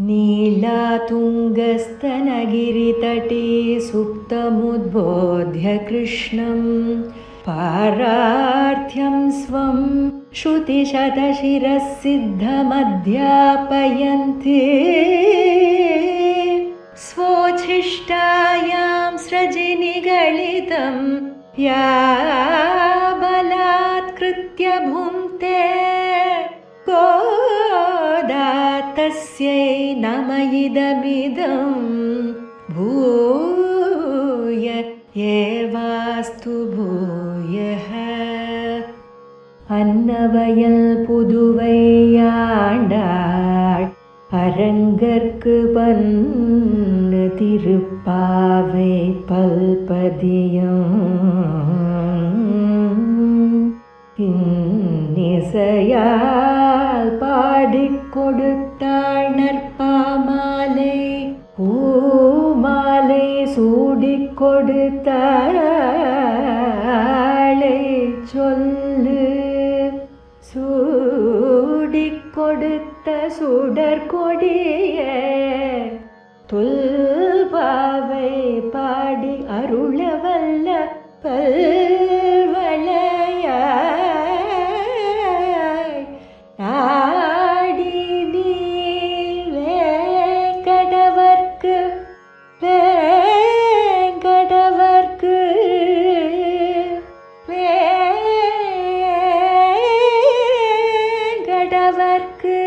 नीलातुङ्गस्तनगिरितटे सुप्तमुद्बोध्य कृष्णं पारार्थ्यं स्वं श्रुतिशतशिरःसिद्धमध्यापयन्ति स्वोच्छिष्टायां सृजिनिगलितं या बलात्कृत्य भुङ्क्ते गोदा तस्यै नम इदमिदं भूय एवास्तु भूयः. அன்னவயல் புதுவையாண்டாள் அரங்கற்கு பன்னு திருப்பாவை பல்பதியம் இன்னிசையால் பாடிக் கொடுத்தாள் நற்பாமாலை பூமாலை சூடிக் கொடுத்தாளை சொல்லு சூடிக் கொடுத்த சுடற்கொடிய தொல்பாவை பாடி அருளவல்ல பல்வளையாய் நாடி நீர் வேங்கடவர்க்கு வேங்கடவர்க்கு வேங்கடவர்க்கு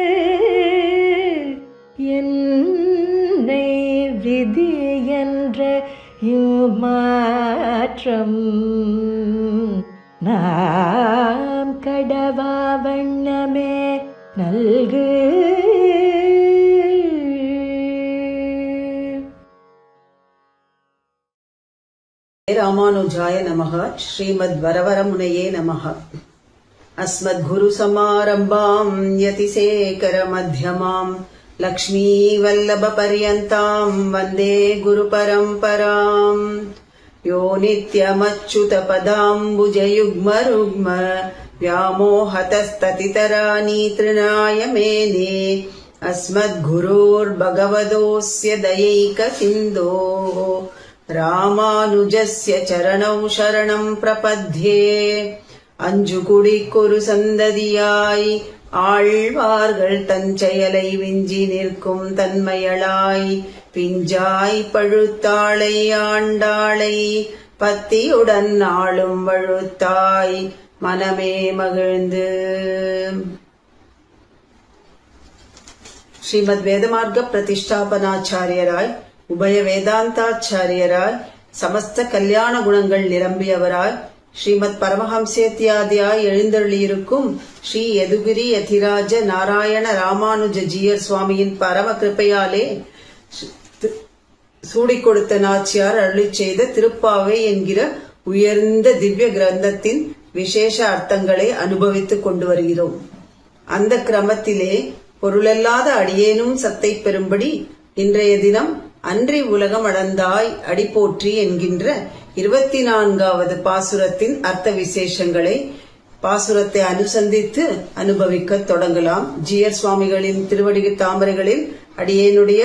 என்னை விதி என்ற மாற்றம் நாம் கடவா வண்ணமே நல்கு. ராமானுஜாய நமः. ஸ்ரீமத் வரவரமுனையே நமः. அஸ்மத்குரு சமாரம்பாம் யதிசேகர மத்யமாம் லக்ஷ்மீ வல்லப பர்யந்தாம் வந்தே குரு பரம்பராம். யோ நித்யமச்சுத பதாம்புஜயுக்ம ருக்ம व्यामोहतस्ततितराणि तृणाय मेने अस्मद्गुरोर्भगवतोऽस्य दयैकसिन्धोः रामानुजस्य चरणौ शरणं प्रपद्ये. அஞ்சுகுடிக்கொரு சந்ததியாய் ஆழ்வார்கள் தஞ்செயலை விஞ்சி நிற்கும் தன்மையளாய் பிஞ்சாய் பழுத்தாளை ஆண்டாளை பத்தியுடன் நாளும் வழுத்தாய் மனமே மகிழ்ந்து. ஸ்ரீமத் வேதமார்க்க பிரதிஷ்டாபனாச்சாரியராய் உபய வேதாந்தாச்சாரியராய் சமஸ்த கல்யாண குணங்கள் நிரம்பியவராய் ஸ்ரீமத் பரமஹம்சேத்யாதியாய் எழுந்தருளியிருக்கும் ஸ்ரீ யதுகிரி யதிராஜ நாராயண ராமானுஜ ஜீயர் சுவாமியின் பரம கிருப்பையாலே சூடிக் கொடுத்த நாச்சியார் அருளிச் செய்த திருப்பாவை என்கிற உயர்ந்த திவ்ய கிரந்தத்தின் விசேஷ அர்த்தங்களை அனுபவித்துக் கொண்டு வருகிறோம். அந்த கிரமத்திலே பொருளல்லாத அடியேனும் சத்தை பெறும்படி இன்றைய தினம் அன்றி உலகம் அளந்தாய் அடிபோற்றி என்கின்ற 24வது பாசுரத்தின் அர்த்த விசேஷங்களை பாசுரத்தை அனுசந்தித்து அனுபவிக்க தொடங்கலாம். ஜீயர் சுவாமிகளின் திருவடி தாமரைகளில் அடியேனுடைய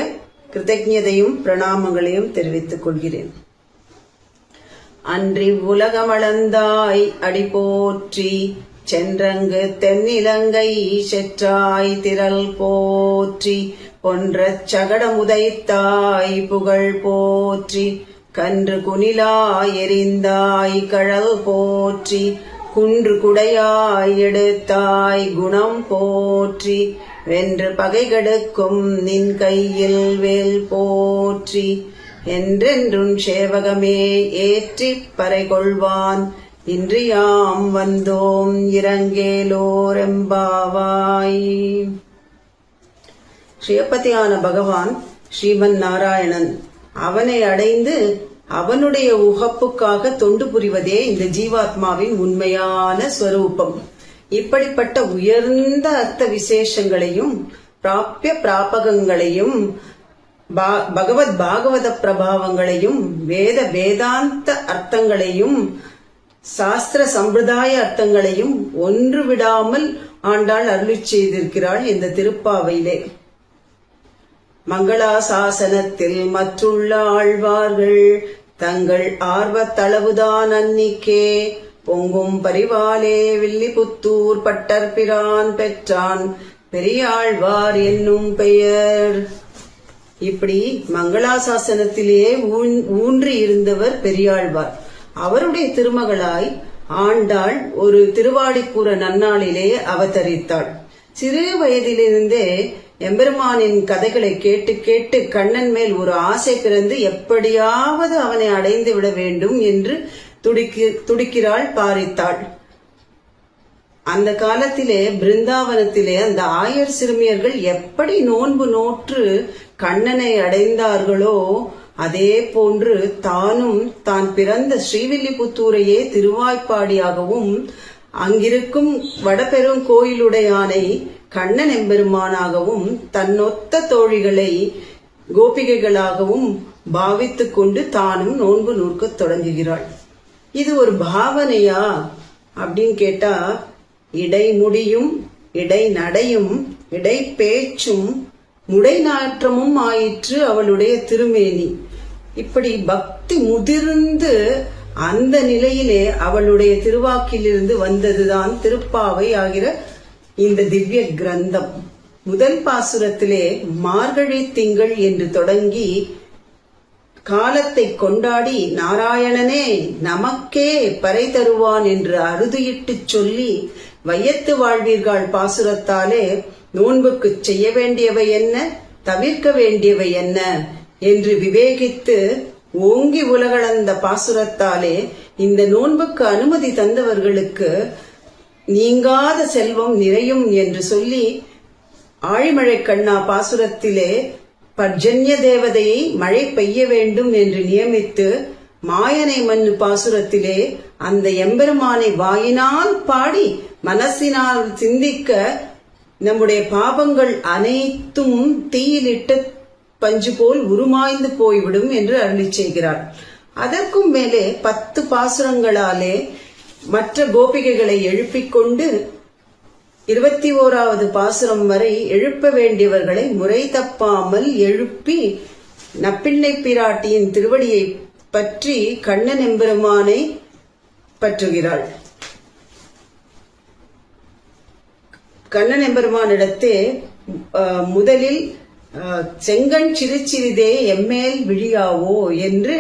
கிருதஜ்ஞதையும் பிரணாமங்களையும் தெரிவித்துக் கொள்கிறேன். அன்றி உலகமளந்தாய் அடிபோற்றி சென்றங்கு தென்னிலங்கை செற்றாய் திரள் போற்றி பொன்ற சகடமுதைத்தாய் புகழ் போற்றி கன்று குனிலாய் எரிந்தாய் கழல் போற்றி குன்று குடையாய் எடுத்தாய் குணம் போற்றி வென்று பகைகெடுக்கும் நின் கையில் வேல் போற்றி என்றென்றும் சேவகமே ஏற்றிப் பறை கொள்வான் இன்றியாம் வந்தோம் இரங்கேலோரெம்பாவாய். ஸ்ரீபதியான பகவான் ஸ்ரீமன் நாராயணன். அவனை அடைந்து அவனுடைய உகப்புக்காக தொண்டு புரிவதே இந்த ஜீவாத்மாவின் உண்மையான ஸ்வரூபம். இப்படிப்பட்ட உயர்ந்த அர்த்த விசேஷங்களையும் பிராபிய பிராபகங்களையும் பகவத் பாகவத பிரபாவங்களையும் வேதாந்த அர்த்தங்களையும் சாஸ்திர சம்பிரதாய அர்த்தங்களையும் ஒன்று விடாமல் ஆண்டாள் அருளிச் செய்திருக்கிறாள் இந்த திருப்பாவையிலே. மங்களாசாசனத்தில் மற்றுள்ள ஆழ்வார்கள் தங்கள் ஆர்வத்தளவுதான் அன்னிக்கே பொங்கும் பரிவாலே வில்லிபுத்தூர் பட்டர்பிரான் பெற்றான் பெரியாழ்வார் என்னும் பெயர். இப்படி மங்களாசாசனத்திலேயே ஊன்றி இருந்தவர் பெரியாழ்வார். அவருடைய திருமகளாய் ஆண்டாள் ஒரு திருவாடிப்பூர நன்னாளிலே அவதரித்தாள். சிறு வயதிலிருந்தே எம்பெருமானின் கதைகளை கேட்டு கேட்டு கண்ணன் மேல் ஒரு ஆசை பிறந்து எப்படியாவது அவனை அடைந்து விட வேண்டும் என்று துடிக்கிறாள், பாரித்தாள். அந்த காலத்திலே பிருந்தாவனத்திலே அந்த ஆயர் சிறுமியர்கள் எப்படி நோன்பு நோற்று கண்ணனை அடைந்தார்களோ அதே போன்று தானும் தான் பிறந்த ஸ்ரீவில்லிபுத்தூரையே திருவாய்ப்பாடியாகவும் அங்கிருக்கும் வடபெரும் கோயிலுடையானை கண்ணன் எம்பெருமானாகவும் தன்னொத்த தோழிகளை கோபிகைகளாகவும் பாவித்துக் கொண்டு தானும் நோன்பு நூற்கத் தொடங்குகிறாள். இது ஒரு பாவனையா அப்படின்னு கேட்டா, இடைமுடியும் இடை நடையும் இடை பேச்சும் முடை நாற்றமும் ஆயிற்று அவளுடைய திருமேனி. இப்படி பக்தி முதிர்ந்து அந்த நிலையிலே அவளுடைய திருவாக்கிலிருந்து வந்ததுதான் திருப்பாவை ஆகிற இந்த திவ்ய கிரந்தம். முதல் பாசுரத்திலே மார்கழி திங்கள் என்று தொடங்கி காலத்தை கொண்டாடி நாராயணனே நமக்கே பறை தருவான் என்று அறுதியிட்டு சொல்லி வையத்து வாழ்வீர்கள் பாசுரத்தாலே நோன்புக்கு செய்ய வேண்டியவை என்ன, தவிர்க்க வேண்டியவை என்ன என்று விவேகித்து ஓங்கி உலகளந்த பாசுரத்தாலே இந்த நோன்புக்கு அனுமதி தந்தவர்களுக்கு நீங்காத செல்வம் நிறையும் என்று சொல்லி ஆழிமழை கண்ணா பாசுரத்திலே பர்ஜன்ய தேவதையை மழை பெய்ய வேண்டும் என்று நியமித்து மாயனை மண்ணு பாசுரத்திலே அந்த எம்பெருமானை வாயினால் பாடி மனசினால் சிந்திக்க நம்முடைய பாபங்கள் அனைத்தும் தீயிலிட்ட பஞ்சு போல் உருமாய்ந்து போய்விடும் என்று அருளி செய்கிறார். அதற்கும் மேலே 10 பாசுரங்களாலே மற்ற கோபிகைகளை எழுப்பிக் கொண்டு 21வது பாசுரம் வரை எழுப்ப வேண்டியவர்களை முறை தப்பாமல் எழுப்பி நப்பிள்ளை பிராட்டியின் திருவடியை பற்றி கண்ணன் எம்பெருமானை பற்றுகிறாள். கண்ணன் எம்பெருமானிடத்தே முதலில் செங்கண் சிறுச்சிறிதே எம்மேல் விழியாவோ என்று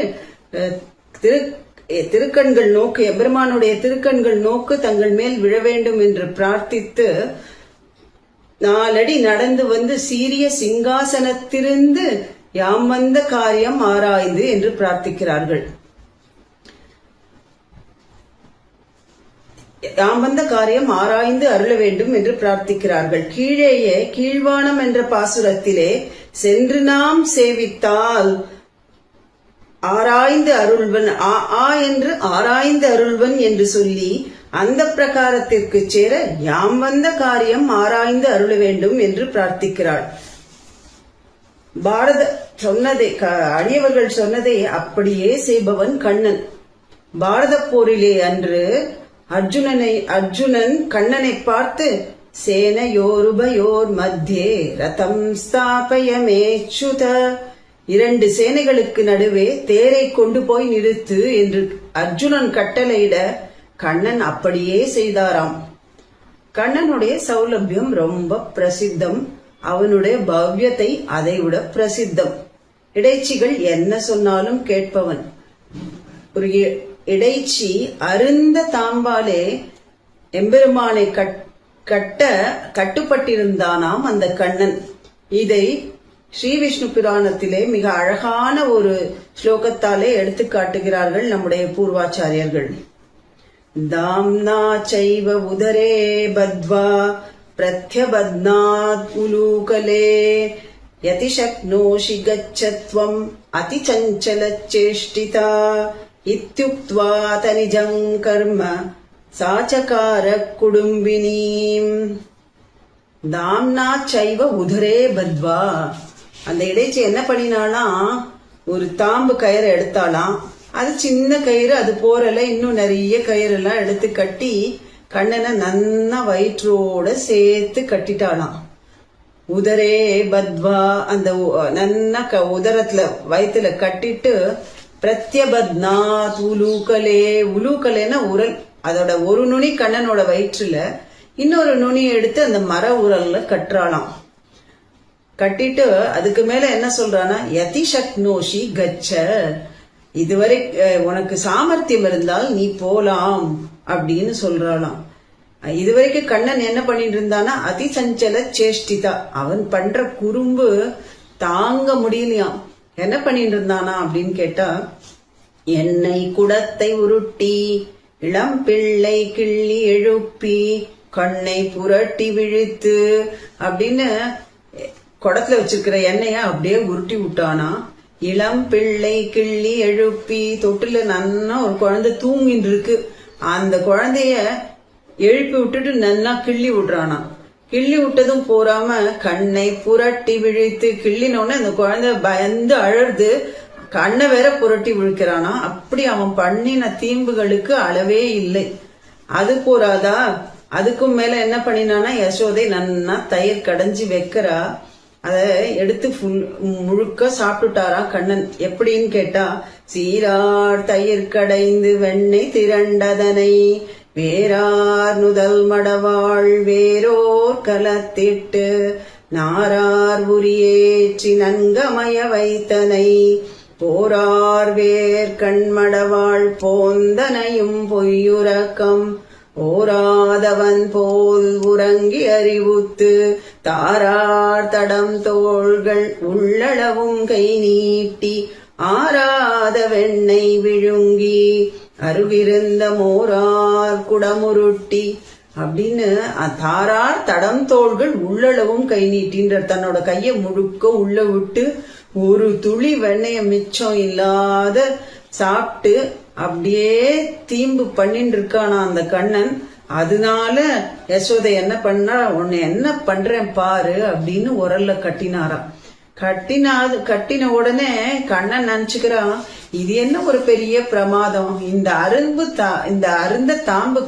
திருக்கண்கள் நோக்கு எம்பெருமானுடைய திருக்கண்கள் நோக்கு தங்கள் மேல் விழ வேண்டும் என்று பிரார்த்தித்து 4 அடி நடந்து வந்து சீரிய சிங்காசனத்திலிருந்து யாம் வந்த காரியம் ஆராய்ந்து என்று பிரார்த்திக்கிறார்கள். யாம் வந்த காரியம் ஆராய்ந்து அருள வேண்டும் என்று பிரார்த்திக்கிறார்கள். கீழேயே கீழ்வானம் என்ற பாசுரத்திலே சென்று நாம் சேவித்தால் ஆராய்ந்து அருள்வன் என்று ஆராய்ந்து அருள்வன் என்று சொல்லி அந்த பிரகாரத்திற்கு சேர யாம் வந்த காரியம் ஆராய்ந்து அருள வேண்டும் என்று பிரார்த்திக்கிறாள். பாரத சொன்னதை அடியவர்கள் சொன்னதை அப்படியே செய்பவன் கண்ணன். பாரத போரிலே அன்று அர்ஜுனன் கண்ணனை பார்த்து சேனையோருபயோர் மத்தியே ரதம் ஸ்தாபயமேச்சுத, 2 சேனைகளுக்கு நடுவே தேரை கொண்டு போய் நிறுத்து என்று அர்ஜுனன் கட்டளையிட கண்ணன் அப்படியே செய்தாராம். கண்ணனுடைய சௌலபியம் ரொம்ப பிரசித்தம், அவனுடைய பவ்யத்தை அதைவிட பிரசித்தம். இடைச்சிகள் என்ன சொன்னாலும் கேட்பவன். ஒரு இடைச்சி அருந்த தாம்பாலே எம்பெருமானை கட்டுப்பட்டிருந்தானாம் அந்த கண்ணன். இதை ஸ்ரீ விஷ்ணு புராணத்திலே மிக அழகான ஒரு ஸ்லோகத்தாலே எடுத்து காட்டுகிறார்கள் நம்முடைய பூர்வாச்சாரியர்கள். தாம்னா சைவ உதரே பத்வா பிரத்யபத்னாத் உலூகலே யதி சக்னோஷி கச்சத்வம் அதி சஞ்சல சேஷ்டிதா இத்யுக்த்வா தனிஜம் கர்ம சாச்சகார குடும்பினீம். தாம்னா சைவ உதரே பத்வா, அந்த இடைச்சி என்ன பண்ணினாலாம், ஒரு தாம்பு கயிறு எடுத்தாலாம். அது சின்ன கயிறு, அது போறல இன்னும் நிறைய கயிறு எல்லாம் எடுத்து கட்டி கண்ணனை நன்னா வயிற்றோட சேர்த்து கட்டிட்டாலாம். உதரே பத்வா அந்த நன்னா உதரத்துல வயிற்றுல கட்டிட்டு பிரத்யபத்னாத் உலூகலே, உலூகலேன்னா உரல், அதோட ஒரு நுனி கண்ணனோட வயிற்றுல இன்னொரு நுனி எடுத்து அந்த மர உரல்ல கட்டுறாளாம். கட்டிட்டு அதுக்கு மேல என்ன சொல்றானா, யதி சக்னோஷி கச்ச, இதுவரை உனக்கு சாமர்த்தியம் இருந்தால் நீ போலாம் அப்படின்னு சொல்றாளாம். இதுவரைக்கும் கண்ணன் என்ன பண்ணிட்டு இருந்தானா, அதிசஞ்சல சேஷ்டிதா, அவன் பண்ற குறும்பு தாங்க முடியலையாம். என்ன பண்ணிட்டு இருந்தானா அப்படின்னு கேட்டா, என்னை குடத்தை உருட்டி இளம் பிள்ளை கிள்ளி எழுப்பி கண்ணை புரட்டி விழித்து அப்படின்னு குடத்துல வச்சிருக்கிற எண்ணெய அப்படியே உருட்டி விட்டானா. இளம் பிள்ளை கிள்ளி எழுப்பி, தொட்டில நன்னா ஒரு குழந்தை தூங்கிட்டு இருக்கு, அந்த குழந்தைய எழுப்பி விட்டுட்டு நல்லா கிள்ளி விடுறானா. கிள்ளி விட்டதும் போறாம கண்ணை புரட்டி விழித்து, கிள்ளினோடனே அந்த குழந்தை பயந்து அழறது, கண்ணை வேற புரட்டி விழிக்கிறானா. அப்படி அவன் பண்ணின தீம்புகளுக்கு அளவே இல்லை. அது போறாதா, அதுக்கும் மேல என்ன பண்ணினானா, யசோதை நன்னா தயிர் கடைஞ்சி வைக்கிறா, அத எடுத்து முழுக்க சாப்பிட்டுட்டாரா கண்ணன். எப்படின்னு கேட்டா, சீரார் தயிர் கடைந்து வெண்ணெய் திரண்டதனை வேறார் நுதல் மடவாள் வேரோர் கலத்திட்டு நாரார் உரியேற்றி நன்கமய வைத்தனை போரார் வேர் கண்மடவாள் போந்தனையும் பொய்யுறக்கம் ஓராதவன் போல் உறங்கி அறிவுத்து தாரார் தடம் தோள்கள் உள்ளளவும் கை நீட்டி ஆராத வெண்ணெய் விழுங்கி அருவிருந்த மோரார் குடமுருட்டி அப்படின்னு தாரார் தடம் தோள்கள் உள்ளளவும் கை நீட்டின்ற தன்னோட கைய முழுக்க உள்ள விட்டு ஒரு துளி வெண்ணெய மிச்சம் இல்லாத சாப்பிட்டு அப்படியே தீம்பு பண்ணிட்டு இருக்கானா அந்த கண்ணன். அதனால யசோதை என்ன பண்ணா, உன்னை என்ன பண்றேன் பாரு அப்படின்னு உரல்ல கட்டினாராம். கட்டின உடனே கண்ணன் நினைச்சுக்கிறான், இது என்ன ஒரு பெரிய பிரமாதம், இந்த அருந்த தாம்பு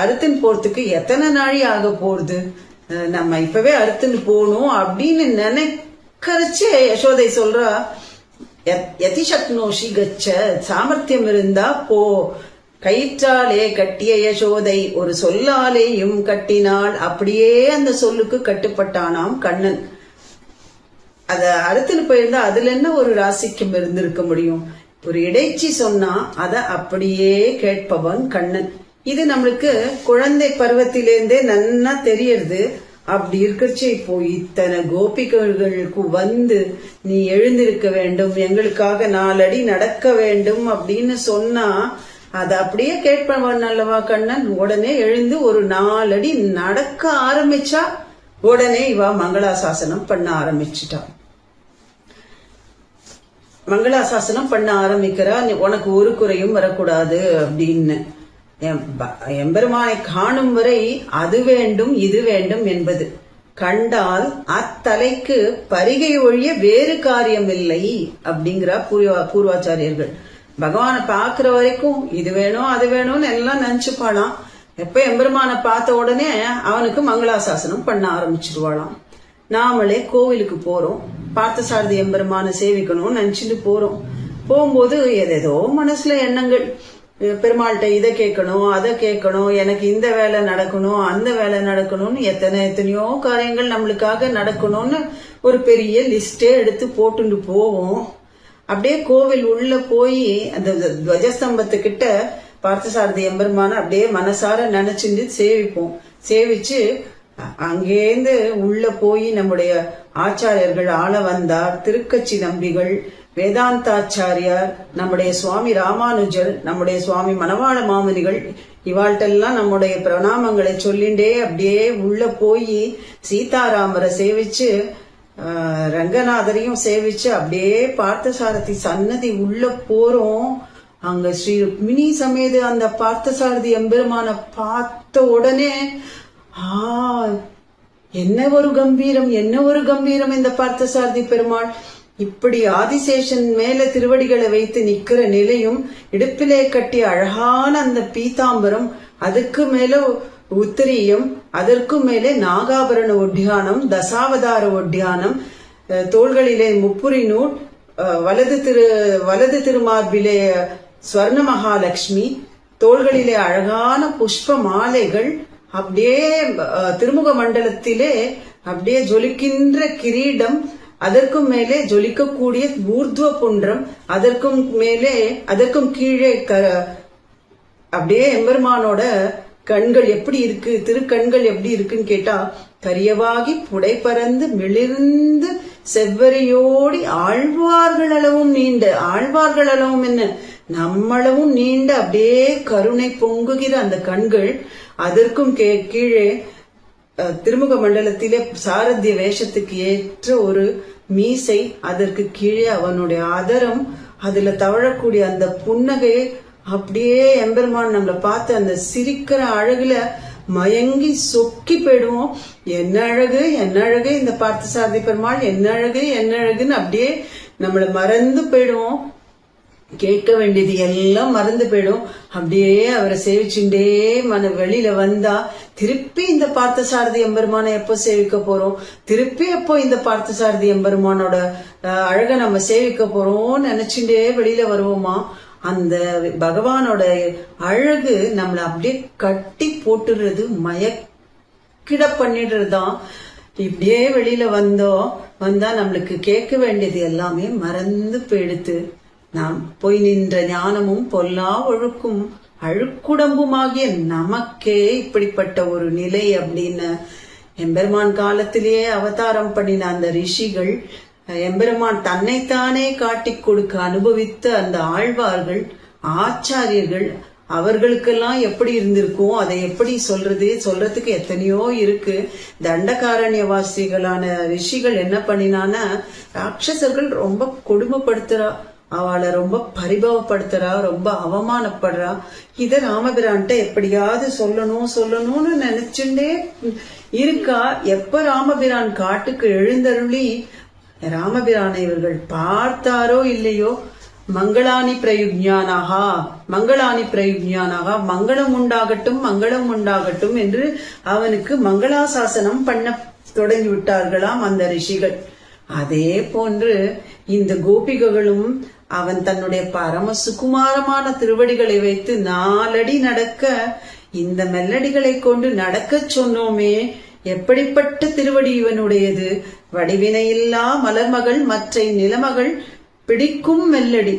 அறுத்துன்னு போறதுக்கு எத்தனை நாழி ஆக போறது, நம்ம இப்பவே அறுத்துன்னு போகணும் அப்படின்னு நினைக்கறச்சே யசோதை சொல்றா, யதிசக்னோஷி கச்ச, சாமர்த்தியம் இருந்தா போ. கயிற்றாலே கட்டிய யசோதை ஒரு சொல்லாலேயும் கட்டினாள். அப்படியே அந்த சொல்லுக்கு கட்டுப்பட்டானாம் கண்ணன். அத அறுத்துன்னு போயிருந்தா அதுல என்ன ஒரு ராசிக்கும் இருந்திருக்க முடியும். ஒரு இடைச்சி சொன்னா அத அப்படியே கேட்பவன் கண்ணன். இது நம்மளுக்கு குழந்தை பருவத்திலேருந்தே நன்னா தெரியறது. அப்படி இருக்கச்சு இப்போ இத்தனை கோபிகளுக்கு வந்து நீ எழுந்திருக்க வேண்டும், எங்களுக்காக 4 அடி நடக்க வேண்டும் அப்படின்னு சொன்னா அத அப்படியே கேட்பவன் அல்லவா கண்ணன். உடனே எழுந்து ஒரு 4 அடி நடக்க ஆரம்பிச்சா உடனே இவ மங்களாசாசனம் பண்ண ஆரம்பிச்சுட்டா. மங்களாசாசனம் பண்ண ஆரம்பிக்கிறா, உனக்கு ஒரு குறையும் வரக்கூடாது அப்படின்னு. எம்பெருமானை காணும் வரை அது வேண்டும் இது வேண்டும் என்பது, கண்டால் அத்தலைக்கு பரிகை ஒழிய வேறு காரியம் இல்லை அப்படிங்கிறா பூர்வாச்சாரியர்கள். பகவானை பாக்குற வரைக்கும் இது வேணும் அது வேணும்னு எல்லாம் நினைச்சுப்பாளாம். எப்ப எம்பெருமானை பார்த்த உடனே அவனுக்கு மங்களாசாசனம் பண்ண ஆரம்பிச்சிருவாளாம். நாமளே கோவிலுக்கு போறோம், பார்த்தசாரதி எம்பெருமானை சேவிக்கணும்னு நினைச்சிட்டு போறோம். போகும்போது ஏதேதோ மனசுல எண்ணங்கள், பெருமாள்கிட்ட இதை கேட்கணும் அதை கேட்கணும், எனக்கு இந்த வேலை நடக்கணும் அந்த வேலை நடக்கணும்னு எத்தனையோ காரியங்கள் நம்மளுக்காக நடக்கணும்னு ஒரு பெரிய லிஸ்டே எடுத்து போட்டுட்டு போவோம். அப்படியே கோவில் உள்ள போய் அந்த துவஜஸ்தம்பத்துக்கிட்ட பார்த்தசாரதி எம்பெருமான அப்படியே மனசார நினைச்சுட்டு சேவிப்போம். சேவிச்சு அங்கேருந்து உள்ள போய் நம்முடைய ஆச்சாரியர்கள் ஆள வந்தார், திருக்கச்சி நம்பிகள், வேதாந்தாச்சாரியார், நம்முடைய சுவாமி ராமானுஜர், நம்முடைய சுவாமி மணவாள மாமுனிகள், இவாள்கிட்டெல்லாம் நம்முடைய பிரணாமங்களை சொல்லிண்டே அப்படியே உள்ள போய் சீதாராமரை சேவிச்சு ரங்கநாதரையும் சேவிச்சு அப்படியே பார்த்தசாரதி சன்னதி உள்ள போறோம். அங்க ஸ்ரீ ருக்மிணி சமேத அந்த பார்த்தசாரதி எம்பெருமான பார்த்த உடனே என்ன ஒரு கம்பீரம், என்ன ஒரு கம்பீரம் இந்த பார்த்தசாரதி பெருமாள். இப்படி ஆதிசேஷன் மேல திருவடிகளை வைத்து நிக்கிற நிலையும், இடுப்பிலே கட்டி அழகான அந்த பீதாம்பரம், அதுக்கு மேல உத்தரீயம், அதற்கும் மேலே நாகாபரண ஒட்டியானம், தசாவதார ஒட்டியானம், தோள்களிலே முப்புரி நூல், வலது திருமார்பிலே ஸ்வர்ண மகாலட்சுமி, தோள்களிலே அழகான புஷ்ப மாலைகள், அப்படியே திருமுக மண்டலத்திலே அப்படியே ஜொலிக்கின்ற கிரீடம், அதற்கும் மேலே ஜொலிக்கக்கூடிய ஊர்துவ புன்றம், அதற்கும் கீழே அப்படியே எம்பெருமானோட கண்கள் எப்படி இருக்கு, திருக்கண்கள் எப்படி இருக்குன்னு கேட்டா கரியவாகி புடை பறந்து மிளிர்ந்து செவ்வரியோடி ஆழ்வார்கள் அளவும் என்ன நம்மளவும் நீண்ட அப்படியே கருணை பொங்குகிற அந்த கண்கள், அதற்கும் கீழே திருமுக மண்டலத்திலே சாரத்திய வேஷத்துக்கு ஏற்ற ஒரு மீசை, அதற்கு கீழே அவனுடைய அதரம், அதுல தவழக்கூடிய அந்த புன்னகை, அப்படியே எம்பெருமான் நம்மளை பார்த்து அந்த சிரிக்கிற அழகுல மயங்கி சொக்கி போயிடுவோம். என்ன அழகு இந்த பார்த்தசாரதி பெருமாள், என்ன அழகுன்னு அப்படியே நம்மள மறந்து போயிடுவோம். கேட்க வேண்டியது எல்லாம் மறந்து போயிடும். அப்படியே அவரை சேவிச்சுட்டே வெளியில வந்தா திருப்பி இந்த பார்த்தசாரதி எம்பெருமானை எப்போ சேவிக்க போறோம், திருப்பி எப்போ இந்த பார்த்தசாரதி எம்பெருமானோட அழக நம்ம சேவிக்க போறோம்னு நினைச்சுட்டே வெளியில வருவோமா. அந்த பகவானோட அழகு நம்மளை அப்படியே கட்டி போட்டுறது, மயக்கிட பண்ணிடுறதுதான். இப்படியே வெளியில வந்தா நம்மளுக்கு கேட்க வேண்டியது எல்லாமே மறந்து போயிடுத்து. நாம் போய் நின்ற ஞானமும் பொல்லா ஒழுக்கும் அழுக்குடம்புமாகிய நமக்கே இப்படிப்பட்ட ஒரு நிலை அப்படின்னு எம்பெருமான் காலத்திலேயே அவதாரம் பண்ணின அந்த ரிஷிகள், எம்பெருமான் தன்னைத்தானே காட்டி கொடுக்க அனுபவித்த அந்த ஆழ்வார்கள், ஆச்சாரியர்கள், அவர்களுக்கெல்லாம் எப்படி இருந்திருக்கும், அதை எப்படி சொல்றதுக்கு எத்தனையோ இருக்கு. தண்டகாரண்யவாசிகளான ரிஷிகள் என்ன பண்ணினான்னா, ராட்சசர்கள் ரொம்ப கொடுமைப்படுத்துறா, அவளை ரொம்ப பரிபவப்படுத்துறா, ரொம்ப அவமானப்படுறா. இத ராமபிரான்ட்ட எப்படியாவது சொல்லணும்னு நினைச்சுட்டே இருக்கா. எப்ப ராமபிரான் காட்டுக்கு எழுந்தருளி ராமபிரானை இவர்கள் பார்த்தாரோ இல்லையோ, மங்களானி பிரயுஜ்ஞானாகா, மங்களம் உண்டாகட்டும் என்று அவனுக்கு மங்களாசாசனம் பண்ண தொடங்கி விட்டார்களாம் அந்த ரிஷிகள். அதே போன்று இந்த கோபிகளும் அவன் தன்னுடைய பரம சுகுமாரமான திருவடிகளை வைத்து 4 அடி நடக்க, இந்த மெல்லடிகளை கொண்டு நடக்க சொன்னோமே, எப்படிப்பட்ட திருவடி இவனுடையது, வடிவினையில்லா மலர்மகள் மற்ற நிலமகள் பிடிக்கும் மெல்லடி.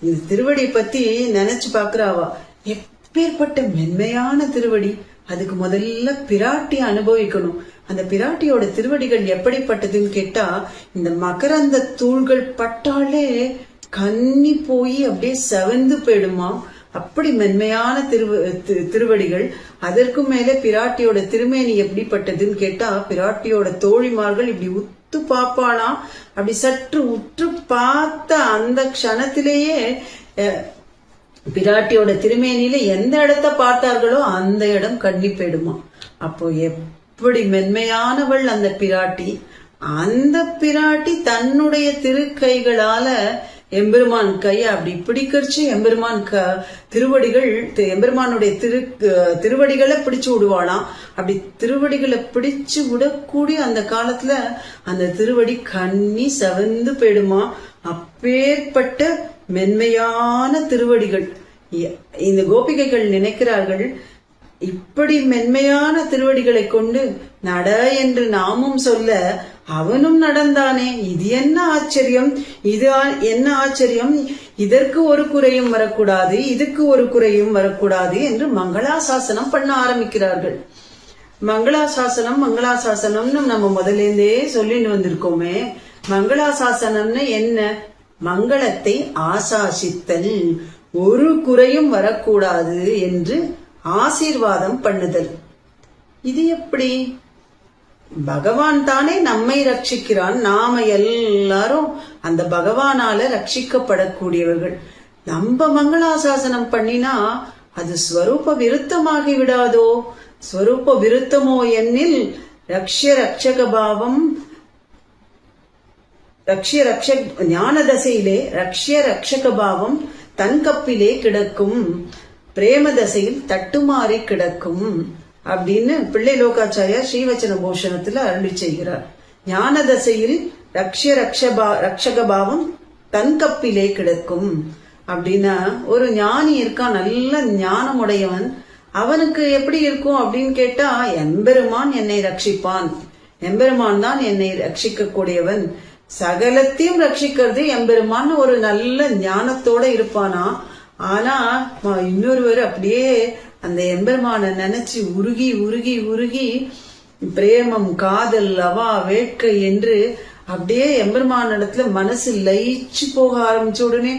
இந்த திருவடி பத்தி நினைச்சு பாக்குறாவா, எப்பேற்பட்ட மென்மையான திருவடி. அதுக்கு முதல்ல பிராட்டி அனுபவிக்கணும். அந்த பிராட்டியோட திருவடிகள் எப்படிப்பட்டதுன்னு கேட்டா, இந்த மகரந்த தூள்கள் பட்டாலே கன்னி போய் அப்படியே செவந்து போயிடுமா, அப்படி மென்மையான திருவடிகள். அதற்கும் மேல பிராட்டியோட திருமேனி எப்படிப்பட்டதுன்னு கேட்டா, பிராட்டியோட தோழிமார்கள் இப்படி உத்து பாப்பாளாம். அப்படி சற்று உற்று பார்த்த அந்த க்ஷணத்திலேயே பிராட்டியோட திருமேனியில எந்த இடத்த பார்த்தார்களோ அந்த இடம் கண்ணி போயிடுமா. அப்போ எப்படி மென்மையானவள் அந்த பிராட்டி. அந்த பிராட்டி தன்னுடைய திருக்கைகளால எம்பெருமான் கைய அப்படி பிடிக்கரிச்சு எம்பெருமான் திருவடிகள், எம்பெருமானுடைய திருவடிகளை பிடிச்சு விடுவாளாம். அப்படி திருவடிகளை பிடிச்சு விடக்கூடிய அந்த காலத்துல அந்த திருவடி கண்ணி செவந்து போயிடுமா. அப்பேற்பட்ட மென்மையான திருவடிகள். இந்த கோபிகைகள் நினைக்கிறார்கள், இப்படி மென்மையான திருவடிகளை கொண்டு நட என்று நாமும் சொல்ல அவனும் நடந்தானே, இது என்ன ஆச்சரியம், இது என்ன ஆச்சரியம், இதற்கு ஒரு குறையும் வரக்கூடாது, இதுக்கு ஒரு குறையும் வரக்கூடாது என்று மங்களாசாசனம் பண்ண ஆரம்பிக்கிறார்கள். மங்களாசாசனம்னு நம்ம முதலேந்தே சொல்லிட்டு வந்திருக்கோமே. மங்களாசாசனம்னு என்ன? மங்களத்தை ஆசாசித்தல், ஒரு குறையும் வரக்கூடாது என்று ஆசீர்வாதம் பண்ணுதல். இது எப்படி? பகவான் தானே நம்மை ரட்சிக்கிறான், நாம எல்லாரும் அந்த பகவானால ரட்சிக்கப்படக்கூடியவர்கள். நம்ம மங்களாசாசனம் பண்ணினா அது ஸ்வரூப விருத்தமாகி விடாதோ? ஸ்வரூப விருத்தமோ என்னில் ரக்ஷக பாவம், ஞான தசையிலே ரக்ஷக பாவம் தன் கப்பிலே கிடக்கும், பிரேம தசையில் தட்டுமாறி கிடக்கும். அப்படின்னு பிள்ளை லோகாச்சாரியா ஸ்ரீவச்சன பூஷணத்துல அருளி செய்கிறார். ஞான தசையில் ரக்ஷக பாவம் தன் கப்பிலே கிடக்கும் அப்படின்னா, ஒரு ஞானி இருக்கான், நல்ல ஞானமுடையவன், அவனுக்கு எப்படி இருக்கும் அப்படின்னு கேட்டா, எம்பெருமான் என்னை ரட்சிப்பான், எம்பெருமான் தான் என்னை ரட்சிக்க கூடியவன், சகலத்தையும் ரட்சிக்கிறது எம்பெருமான் ஒரு நல்ல ஞானத்தோட இருப்பானா. ஆனா இன்னொருவர் அப்படியே அந்த எம்பெருமான நினைச்சு உருகி உருகி உருகி பிரேமம், காதல், அவா, வேட்கை என்று அப்படியே எம்பெருமான இடத்துல மனசு லயிச்சு போக ஆரம்பிச்ச உடனே,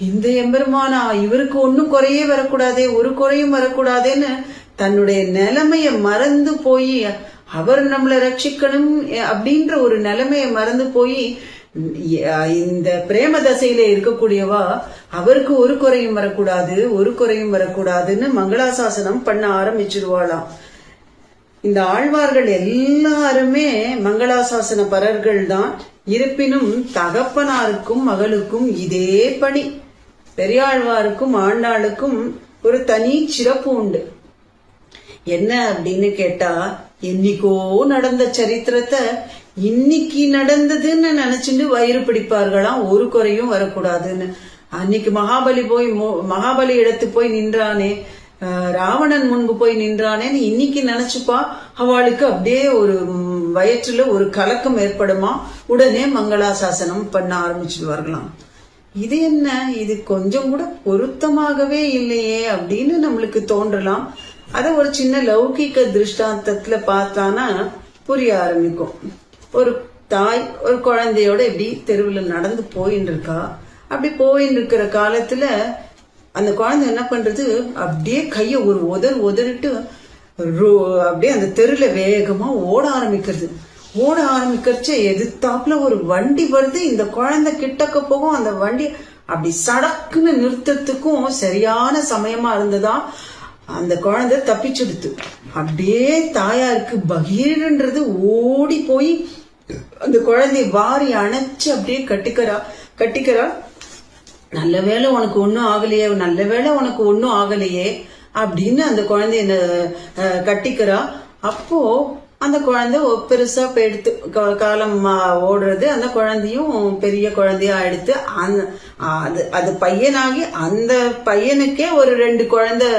இந்த எம்பெருமானா, இவருக்கு ஒன்னும் குறையே வரக்கூடாதே, ஒரு குறையும் வரக்கூடாதேன்னு தன்னுடைய நிலைமைய மறந்து போய், அவர் நம்மளை ரட்சிக்கணும் அப்படின்ற ஒரு நிலைமைய மறந்து போய், இந்த பிரேம தசையில இருக்கக்கூடியவா அவருக்கு ஒரு குறையும் வரக்கூடாது, ஒரு குறையும் வரக்கூடாதுன்னு மங்களாசாசனம் பண்ண ஆரம்பிச்சிருவாளாம். இந்த ஆழ்வார்கள் எல்லாருமே மங்களாசாசன பரர்கள் தான். இருப்பினும் தகப்பனாருக்கும் மகளுக்கும் இதே பணி. பெரியாழ்வாருக்கும் ஆண்டாளுக்கும் ஒரு தனி சிறப்பு உண்டு. என்ன அப்படின்னு கேட்டா, என்னைக்கோ நடந்த சரித்திரத்தை இன்னைக்கு நடந்ததுன்னு நினைச்சுட்டு வயிறு பிடிப்பார்களாம், ஒரு குறையும் வரக்கூடாதுன்னு. அன்னைக்கு மகாபலி இடத்து போய் நின்றானே, ராவணன் முன்பு போய் நின்றானேன்னு இன்னைக்கு நினைச்சுப்பா, அவளுக்கு அப்படியே ஒரு வயிற்றுல ஒரு கலக்கம் ஏற்படுமா, உடனே மங்களாசாசனம் பண்ண ஆரம்பிச்சுடுவார்களாம். இது என்ன, இது கொஞ்சம் கூட பொருத்தமாகவே இல்லையே அப்படின்னு நம்மளுக்கு தோன்றலாம். அத ஒரு சின்ன லௌகிக திருஷ்டாந்தத்துல பார்த்தானா புரிய ஆரம்பிக்கும். ஒரு தாய் ஒரு குழந்தையோட இப்படி தெருவில் நடந்து போயின்னு இருக்கா. அப்படி போயின்னு இருக்கிற காலத்துல அந்த குழந்தை என்ன பண்றது, அப்படியே கைய ஒரு உதறிட்டு அப்படியே அந்த தெருல வேகமா ஓட ஆரம்பிக்கிறச்சு எதிர்த்தாப்புல ஒரு வண்டி வருது. இந்த குழந்தை கிட்டக்க போகும், அந்த வண்டி அப்படி சடக்குன்னு நிறுத்தத்துக்கும் சரியான சமயமா இருந்ததா. அந்த குழந்தை தப்பிச்சுடுத்து. அப்படியே தாயாருக்கு பகீர்ன்றது ஓடி போய் அந்த குழந்தைய வாரி அணைச்சு அப்படியே கட்டிக்கிறா. நல்ல வேளை உனக்கு ஒன்னும் ஆகலையே, நல்ல வேளை உனக்கு ஒன்னும் ஆகலையே அப்படின்னு அந்த குழந்தைய கட்டிக்கிறா. அப்போ அந்த குழந்தை பெருசா எடுத்து காலம் ஓடுறது, அந்த குழந்தையும் பெரிய குழந்தையா எடுத்து அது பையனாகி அந்த பையனுக்கே ஒரு 2 குழந்தை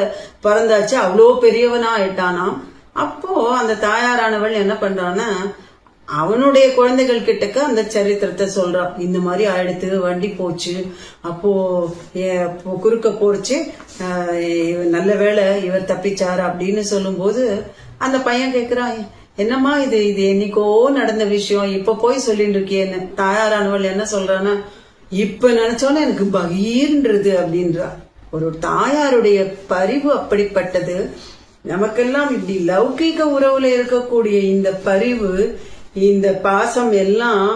பிறந்தாச்சு, அவ்வளோ பெரியவனா ஆயிட்டானாம். அப்போ அந்த தாயாரானவள் என்ன பண்றான்னா, அவனுடைய குழந்தைகள் கிட்டக்க அந்த சரித்திரத்தை சொல்றான். இந்த மாதிரி ஆயிடுத்து, வண்டி போச்சு, அப்போ குறுக்க போச்சு, நல்ல வேளை இவர் தப்பிச்சாரு அப்படின்னு சொல்லும் போது அந்த பையன் கேக்குறான், என்னம்மா இது என்னைக்கோ நடந்த விஷயம், இப்ப போய் சொல்லிட்டு இருக்கியன்னு. தாயாரானவள் என்ன சொல்றான்னா, இப்ப நினைச்சோன்னா எனக்கு பகீர்ன்றது அப்படின்றா. ஒரு தாயாருடைய பரிவு அப்படிப்பட்டது. நமக்கெல்லாம் இப்படி லௌகிக உறவுல இருக்கக்கூடிய இந்த பரிவு, இந்த பாசம் எல்லாம்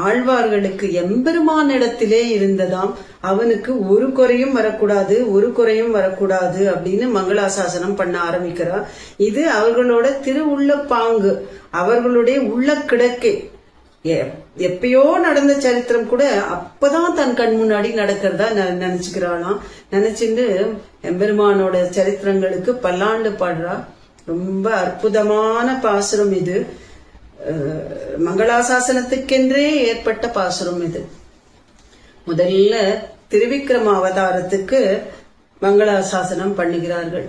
ஆழ்வார்களுக்கு எம்பெருமான் இடத்திலே இருந்ததாம். அவனுக்கு ஒரு குறையும் வரக்கூடாது அப்படின்னு மங்களாசாசனம் பண்ண ஆரம்பிக்கிறார். இது அவர்களோட திருவுள்ள பாங்கு, அவர்களுடைய உள்ள கிடக்கை. எப்பயோ நடந்த சரித்திரம் கூட அப்பதான் தன் கண் முன்னாடி நடக்கிறதா நினைச்சுக்கிறாளாம். நினைச்சுட்டு எம்பெருமானோட சரித்திரங்களுக்கு பல்லாண்டு பாடுறா. ரொம்ப அற்புதமான பாசுரம் இது. மங்களாசாசனத்துக்கென்றே ஏற்பட்ட பாசுரம் இது. முதல்ல திருவிக்கிரம அவதாரத்துக்கு மங்களாசாசனம் பண்ணுகிறார்கள்.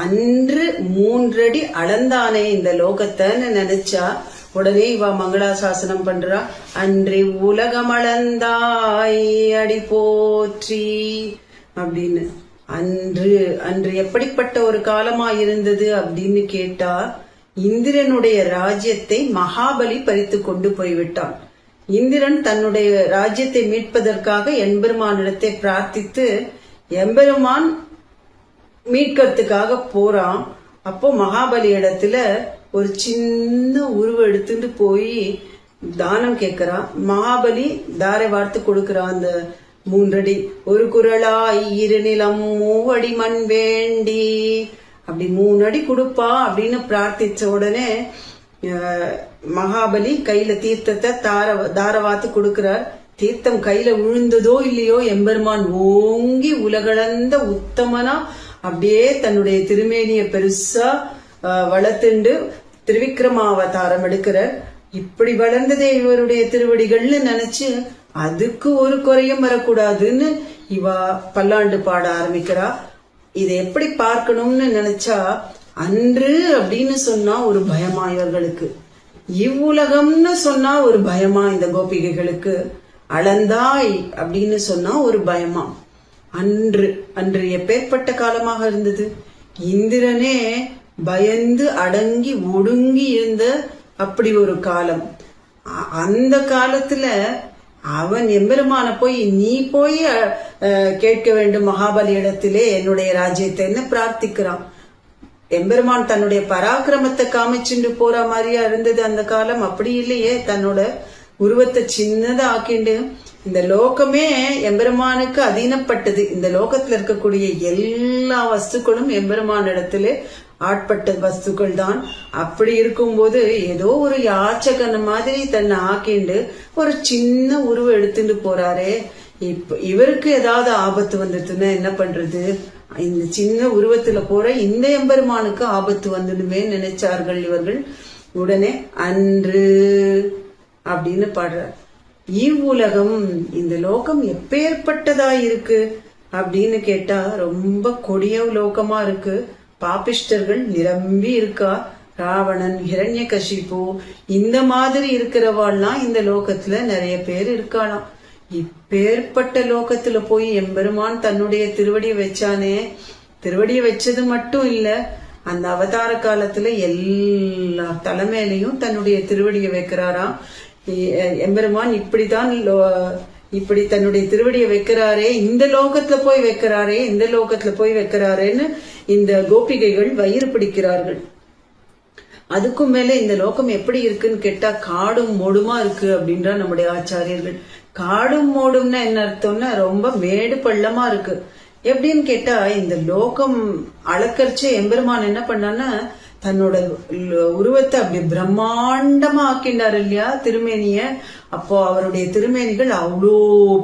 அன்று 3 அடி அளந்தானே இந்த லோகத்தைன்னு நினைச்சா உடனே இவ மங்களாசாசனம் பண்றா. அன்றி உலகம் அளந்தாய் அடி போற்றி அப்படின்னு. அன்று எப்படிப்பட்ட ஒரு காலமா இருந்தது அப்படின்னு கேட்டா, இந்திரனுடைய ராஜ்யத்தை மகாபலி பறித்து கொண்டு போய்விட்டான். இந்திரன் தன்னுடைய ராஜ்யத்தை மீட்பதற்காக எம்பெருமானிடத்தை பிரார்த்தித்து எம்பெருமான் மீட்கிறதுக்காக போறான். அப்போ மகாபலி இடத்துல ஒரு சின்ன உருவம் எடுத்துட்டு போய் தானம் கேட்கிறான். மகாபலி தாரை வார்த்து கொடுக்கிறான். அந்த 3 அடி, ஒரு குரலாய் 2 நிலம் 3 அடி மண் வேண்டி அப்படி 3 அடி கொடுப்பா அப்படின்னு பிரார்த்திச்ச உடனே மகாபலி கையில தீர்த்தத்தை தாரவாத்து கொடுக்கிறார். தீர்த்தம் கையில விழுந்ததோ இல்லையோ, எம்பெருமான் ஓங்கி உலகளந்த உத்தமனா அப்படியே தன்னுடைய திருமேனிய பெருசா வளர்த்துண்டு திருவிக்ரமாவதாரம் எடுக்கிறார். இப்படி வளர்ந்ததே இவருடைய திருவடிகள்னு நினைச்சு அதுக்கு ஒரு குறையும் வரக்கூடாதுன்னு இவ பல்லாண்டு பாட ஆரம்பிக்கிறா. இதை எப்படி பார்க்கணும்னு நினைச்சா, அன்று அப்படின்னு சொன்னா ஒரு பயமா இவர்களுக்கு, இவ்வுலகம்னு சொன்னா ஒரு பயமா இந்த கோபிகைகளுக்கு, அளந்தாய் அப்படின்னு சொன்னா ஒரு பயமா. அன்று எப்பேற்பட்ட காலமாக இருந்தது. இந்திரனே பயந்து அடங்கி ஒடுங்கி இருந்த அப்படி ஒரு காலம். அந்த காலத்துல அவன் எம்பெருமான போய் நீ போய் கேட்க வேண்டும் மகாபலி இடத்திலே என்னுடைய ராஜ்யத்தைன்னு பிரார்த்திக்கிறான். எம்பெருமான் தன்னுடைய பராக்கிரமத்தை காமிச்சுட்டு போற மாதிரியா இருந்தது அந்த காலம். அப்படி இல்லையே, தன்னோட உருவத்தை சின்னதா ஆக்கிண்டு இந்த லோகமே எம்பெருமானுக்கு அதீனப்பட்டது. இந்த லோகத்துல இருக்கக்கூடிய எல்லா வஸ்துக்களும் எம்பெருமான இடத்துல ஆட்பட்ட வஸ்துக்கள் தான். அப்படி இருக்கும்போது ஏதோ ஒரு யாச்சகன மாதிரி தன்னை ஆக்கிண்டு ஒரு சின்ன உருவம் எடுத்துட்டு போறாரே, இவருக்கு ஏதாவது ஆபத்து வந்துட்டுன்னா என்ன பண்றது? இந்த சின்ன உருவத்துல போற இந்த எம்பெருமானுக்கு ஆபத்து வந்துடுமே நினைச்சார்கள் இவர்கள். உடனே அன்று அப்படின்னு பாடுறார். இவ்வுலகம், இந்த லோகம் எப்பேற்பட்டதா இருக்கு அப்படின்னு கேட்டா ரொம்ப கொடிய லோகமா இருக்கு. பாபிஷ்டர்கள் நிரம்பி இருக்கா. ராவணன், ஹிரண்யகசிபு இந்த மாதிரி இருக்கிறவாள்லாம் இந்த லோகத்துல நிறைய பேர் இருக்காளாம். இப்பேற்பட்ட லோகத்துல போய் எம்பெருமான் தன்னுடைய திருவடியை வச்சானே, திருவடியை வச்சது மட்டும் இல்ல, அந்த அவதார காலத்துல எல்லா தலைமையிலையும் தன்னுடைய திருவடியை வைக்கிறாராம். எம்பெருமான் இப்படி தன்னுடைய திருவடியை வைக்கிறாரே, இந்த லோகத்துல போய் வைக்கிறாரே, இந்த லோகத்துல போய் வைக்கிறாரேன்னு இந்த கோபிகைகள் வயிறு பிடிக்கிறார்கள். அதுக்கும் மேல இந்த லோகம் எப்படி இருக்குன்னு கேட்டா காடும் மோடுமா இருக்கு அப்படின்றா நம்முடைய ஆச்சாரியர்கள். காடும் மோடும்னா என்ன அர்த்தம்னா ரொம்ப மேடு பள்ளமா இருக்கு. எப்படின்னு கேட்டா இந்த லோகம் அளக்கரிச்சு எம்பெருமான் என்ன பண்ணான்னா தன்னோட உருவத்தை அப்படி பிரம்மாண்டமா ஆக்கிண்டார் இல்லையா திருமேனிய. அப்போ அவருடைய திருமேனிகள் அவ்வளோ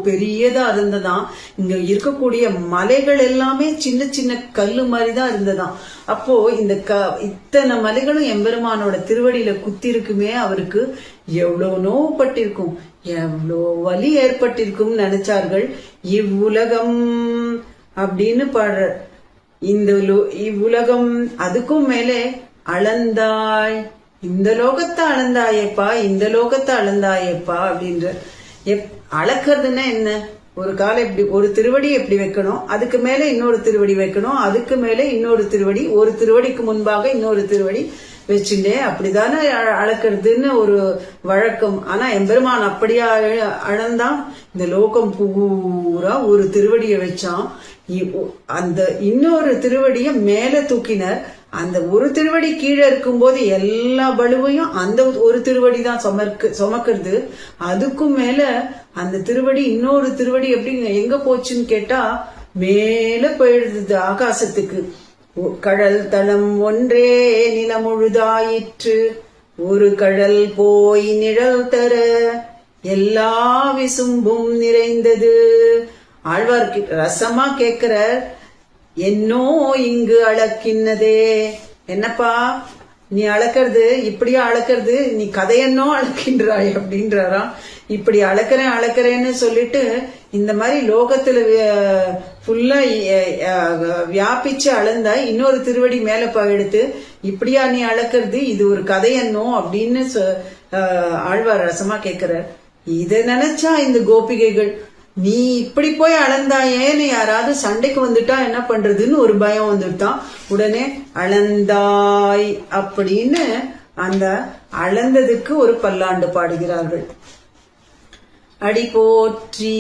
பெரியதா இருந்ததாம். இங்க இருக்கக்கூடிய மலைகள் எல்லாமே சின்ன சின்ன கல்லு மாதிரிதான் இருந்ததாம். அப்போ இந்த இத்தனை மலைகளும் எம்பெருமானோட திருவடியில குத்தி இருக்குமே, அவருக்கு எவ்வளவு நோவுப்பட்டிருக்கும், எவ்வளோ வலி ஏற்பட்டிருக்கும் நினைச்சார்கள். இவ்வுலகம் அப்படின்னு பாடுற இந்த இவ்வுலகம், அதுக்கும் மேலே அளந்தாய், இந்த லோகத்தை அளந்தாயேப்பா, இந்த லோகத்தை அளந்தாயேப்பா அப்படின்ற. அளக்கிறதுன்னா என்ன? ஒரு காலம் இப்படி ஒரு திருவடி எப்படி வைக்கணும், அதுக்கு மேல இன்னொரு திருவடி வைக்கணும், அதுக்கு மேல இன்னொரு திருவடி, ஒரு திருவடிக்கு முன்பாக இன்னொரு திருவடி வச்சுட்டே அப்படிதானே அளக்கிறதுன்னு ஒரு வழக்கம். ஆனா எம்பெருமான் அப்படியா அளந்தான்? இந்த லோகம் பூரா ஒரு திருவடியை வச்சான். அந்த இன்னொரு திருவடிய மேல தூக்கினர். அந்த ஒரு திருவடி கீழே இருக்கும் போது எல்லா பலுவையும் அந்த ஒரு திருவடி தான் சுமக்கிறது. அதுக்கும் மேல அந்த திருவடி இன்னொரு திருவடி எப்படி எங்க போச்சுன்னு கேட்டா மேல போயிடுது ஆகாசத்துக்கு. கடல் தளம் ஒன்றே நிலமுழுதாயிற்று, ஒரு கடல் போய் நிழல் தர எல்லா விசும்பும் நிறைந்தது. ஆழ்வார்க்கு ரசமா கேக்குற, என்னோ இங்கு அளக்கின்னதே, என்னப்பா நீ அளக்கிறது, இப்படியா அளக்கிறது, நீ கதையன்னோ அளக்கின்றாய் அப்படின்றாராம். இப்படி அளக்கிறேன்னு சொல்லிட்டு இந்த மாதிரி லோகத்துல ஃபுல்லா வியாபிச்சு அளந்தா இன்னொரு திருவடி மேல எடுத்து இப்படியா நீ அளக்கிறது, இது ஒரு கதையன்னோ அப்படின்னு ஆழ்வார் ரசமா கேக்குறார். இத நினைச்சா இந்த கோபிகைகள், நீ இப்படி போய் அளந்தாயேன்னு யாராவது சண்டைக்கு வந்துட்டா என்ன பண்றதுன்னு ஒரு பயம் வந்துட்டான். உடனே அளந்தாய் அப்படின்னு அந்த அளந்ததுக்கு ஒரு பல்லாண்டு பாடுகிறார்கள். அடி போற்றி,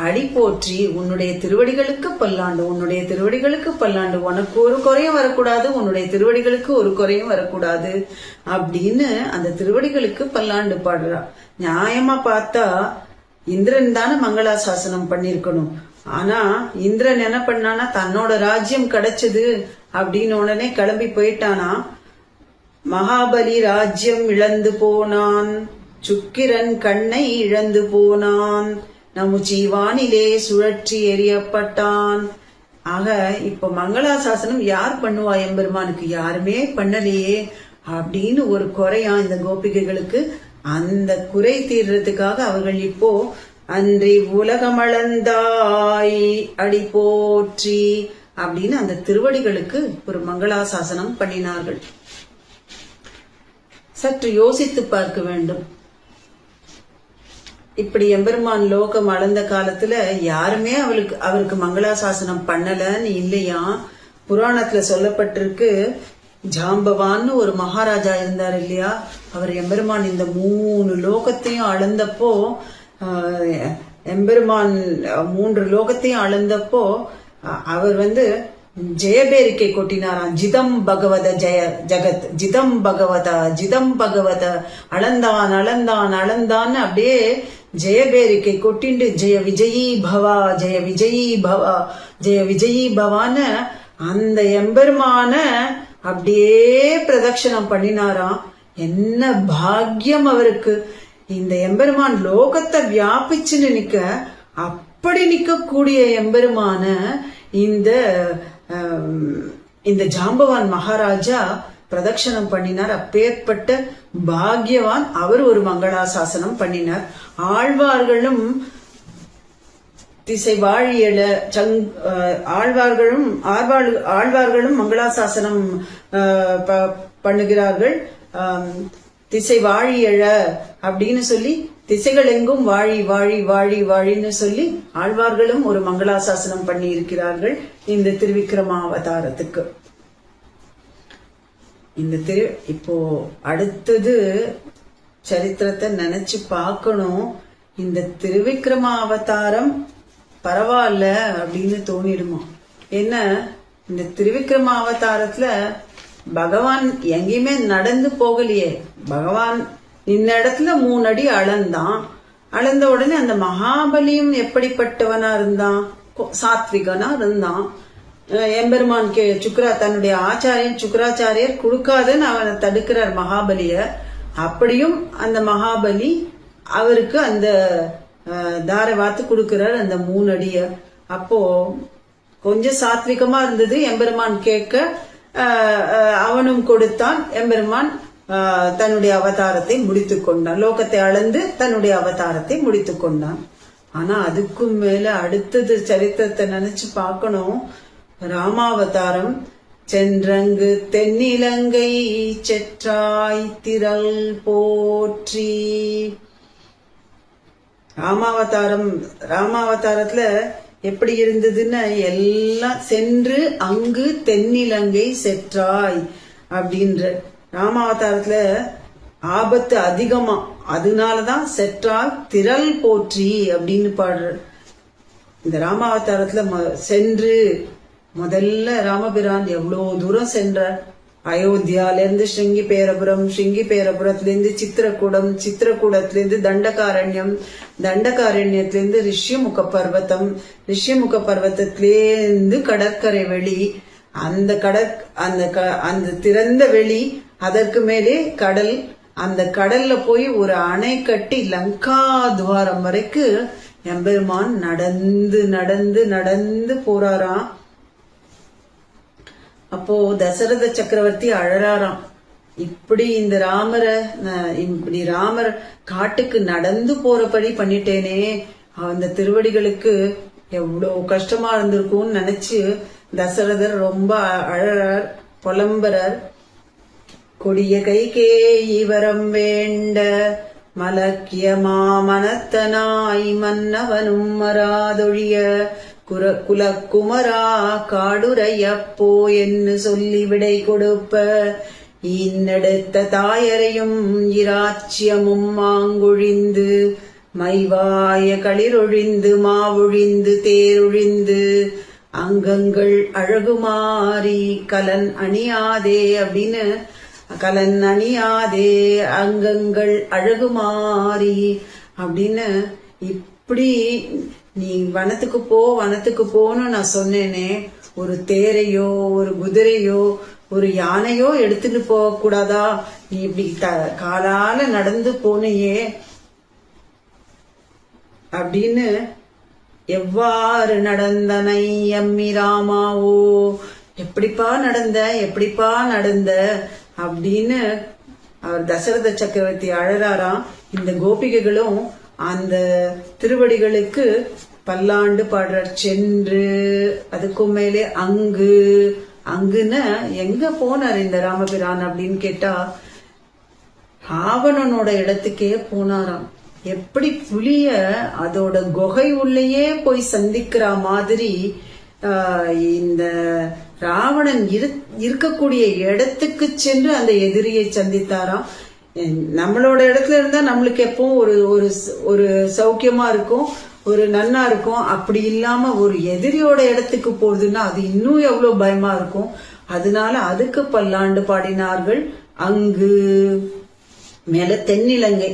அடி போற்றி, உன்னுடைய திருவடிகளுக்கு பல்லாண்டு, உன்னுடைய திருவடிகளுக்கு பல்லாண்டு, உனக்கு ஒரு குறையும் வரக்கூடாது, உன்னுடைய திருவடிகளுக்கு ஒரு குறையும் வரக்கூடாது அப்படின்னு அந்த திருவடிகளுக்கு பல்லாண்டு பாடுறா. நியாயமா பார்த்தா இந்திரன் தானே மங்களாசாசனம் பண்ணிருக்கணும். ஆனா இந்திரன் என்ன பண்ணானா, தன்னோட ராஜ்யம் கிடைச்சது அப்படின்னு உடனே கிளம்பி போயிட்டானா. மகாபலி ராஜ்யம் இழந்து போனான், சுக்கிரன் கண்ணை இழந்து போனான், நமுச்சி வானிலே சுழற்றி எறியப்பட்டான், ஆக இப்ப மங்களாசாசனம் யார் பண்ணுவா எம்பெருமானுக்கு? யாருமே பண்ணலையே அப்படின்னு ஒரு குறையா இந்த கோபிகைகளுக்கு. அந்த குறை தீர்றதுக்காக அவர்கள் இப்போ அன்றி உலகமளந்தாய் அடி போற்றி அப்படின்னு அந்த திருவடிகளுக்கு ஒரு மங்களாசாசனம் பண்ணினார்கள். சற்று யோசித்து பார்க்க வேண்டும். இப்படி எம்பெருமான் லோகம் அளந்த காலத்துல யாருமே அவருக்கு மங்களாசாசனம் பண்ணலன்னு இல்லையா? புராணத்துல சொல்லப்பட்டிருக்கு. ஜாம்பவான்னு ஒரு மகாராஜா இருந்தார் இல்லையா? அவர் எம்பெருமான் இந்த 3 லோகத்தையும் அளந்தப்போ, எம்பெருமான் 3 லோகத்தையும் அளந்தப்போ அவர் ஜெயபேரிக்கை கொட்டினாராம். ஜிதம் பகவத ஜெய ஜகத், ஜிதம் பகவதா, ஜிதம் பகவத, அளந்தான் அளந்தான் அளந்தான்னு அப்படியே ஜெயபேரிக்கை கொட்டிண்டு ஜெய விஜயி பவா, ஜெய விஜயி பவா, ஜெய விஜயி பவான்னு அந்த எம்பெருமான அப்படியே பிரதட்சணம் பண்ணினாராம். என்ன பாக்கியம் அவருக்கு! இந்த எம்பெருமான் லோகத்தை வியாபிச்சுன்னு நிக்க, அப்படி நிக்கக்கூடிய எம்பெருமான இந்த ஜாம்பவான் மகாராஜா பிரதட்சணம் பண்ணினார். அப்பேற்பட்ட பாக்யவான் அவர் ஒரு மங்களாசாசனம் பண்ணினார். ஆழ்வார்களும் திசை வாழியல ஆழ்வார்களும் மங்களாசாசனம் பண்ணுகிறார்கள். திசை வாழியழ அப்படின்னு சொல்லி, திசைகள் எங்கும் வாழி வாழி வாழி வாழின்னு சொல்லி ஆழ்வார்களும் ஒரு மங்களாசாசனம் பண்ணி இருக்கிறார்கள் இந்த திருவிக்கிரமாவதாரத்துக்கு. இப்போ அடுத்தது சரித்திரத்தை நினைச்சு பார்க்கணும். இந்த திருவிக்கிரமாவதாரம் பரவாயில்ல அப்படின்னு தோணிடுமா? என்ன, இந்த திருவிக்கிரமாவதாரத்துல பகவான் எங்கேயுமே நடந்து போகலையே. பகவான் இந்த இடத்துல 3 அடி அளந்தான். அளந்த உடனே அந்த மகாபலியும் எப்படிப்பட்டவனா இருந்தான்? சாத்விகனா இருந்தான். எம்பெருமான் தன்னுடைய ஆச்சாரியன் சுக்கராச்சாரியர் கொடுக்காதுன்னு அவனை தடுக்கிறார் மகாபலிய. அப்படியும் அந்த மகாபலி அவருக்கு அந்த தாரை வாத்து கொடுக்கிறார் அந்த 3 அடிய. அப்போ கொஞ்சம் சாத்விகமா இருந்தது. எம்பெருமான் கேட்க அவனும் கொடுத்தான். எம்பெருமான் தன்னுடைய அவதாரத்தை முடித்துக் கொண்டான். லோகத்தை அளந்து தன்னுடைய அவதாரத்தை முடித்துக் கொண்டான். ஆனா அதுக்கும் மேல அடுத்தது சரித்திரத்தை நினைச்சு பார்க்கணும். ராமாவதாரம் சென்றங்கு தென்னிலங்கை செற்றாய் திரள் போற்றி. ராமாவதாரத்துல எப்படி இருந்ததுன்னு எல்லாம் சென்று அங்கு தென்னிலங்கை செற்றாய் அப்படின்ற. ராமாவதாரத்துல ஆபத்து அதிகமா, அதனாலதான் செற்றாய் திரள் போற்றி அப்படின்னு பாடுற. இந்த ராமாவதாரத்துல சென்று முதல்ல ராமபிரான் எவ்வளவு தூரம் சென்றார். அயோத்தியால இருந்து ஸ்ருங்கி பேரபுரத்திலிருந்து சித்திரக்கூடம், சித்திரக்கூடத்திலிருந்து தண்டகாரண்யம், தண்டகாரண்யத்திலிருந்து ரிஷ்யமுக பர்வத்தம், ரிஷ்யமுக பர்வத்தத்திலேருந்து கடற்கரை வெளி, அந்த திறந்த வெளி, அதற்கு மேலே கடல், அந்த கடல்ல போய் ஒரு அணை கட்டி லங்கா துவாரம் வரைக்கும் எம்பெருமான் நடந்து நடந்து நடந்து போறாராம். அப்போ தசரத சக்கரவர்த்தி அழறாராம். இப்படி இந்த ராமர் காட்டுக்கு நடந்து போறபடி பண்ணிட்டேனே, அந்த திருவடிகளுக்கு எவ்வளவு கஷ்டமா இருந்திருக்கும்னு நினைச்சு தசரதர் ரொம்ப அழறார், புலம்புறார். கொடிய கைகேயி வரம் வேண்ட மலக்கிய மாமனத்தனாய் மன்னவனும் மராதொழிய குலக்குமரா காடுரையப்போ என்று சொல்லி விடை கொடுப்ப, இன்னெடுத்த தாயரையும் இராச்சியமும் மாங்கொழிந்து மைவாய களிரொழிந்து மாவொழிந்து தேரொழிந்து அங்கங்கள் அழகுமாறி கலன் அணியாதே அப்படின்னு, கலன் அணியாதே அங்கங்கள் அழகுமாறி அப்படின்னு, இப்படி நீ வனத்துக்கு போன்னு நான் சொன்னேனே, ஒரு தேரையோ ஒரு குதிரையோ ஒரு யானையோ எடுத்துட்டு போக கூடாதா? நீ இப்படி காலால நடந்து போனையே அப்படின்னு எவ்வாறு நடந்தனை எம்மி ராமாவோ, எப்படிப்பா நடந்த அப்படின்னு அவர் தசரத சக்கரவர்த்தி அழறாராம். இந்த கோபிகைகளும் அந்த திருவடிகளுக்கு பல்லாண்டு பாடுறார். சென்று, அதுக்கும் மேலே அங்குன்னு எங்க போனார் இந்த ராமபிரான் அப்படின்னு கேட்டா, ராவணனோட இடத்துக்கே போனாராம். எப்படி புலிய அதோட குகை உள்ளேயே போய் சந்திக்கிற மாதிரி இந்த ராவணன் இருக்கக்கூடிய இடத்துக்கு சென்று அந்த எதிரியை சந்தித்தாராம். நம்மளோட இடத்துல இருந்தா நம்மளுக்கு எப்பவும் ஒரு சௌக்கியமா இருக்கும், ஒரு நன்னா இருக்கும். அப்படி இல்லாம ஒரு எதிரியோட இடத்துக்கு போறதுன்னா அது இன்னும் எவ்வளவு பயமா இருக்கும். அதனால அதுக்கு பல்லாண்டு பாடினார்கள். அங்கு மேல தென்னிலங்கை.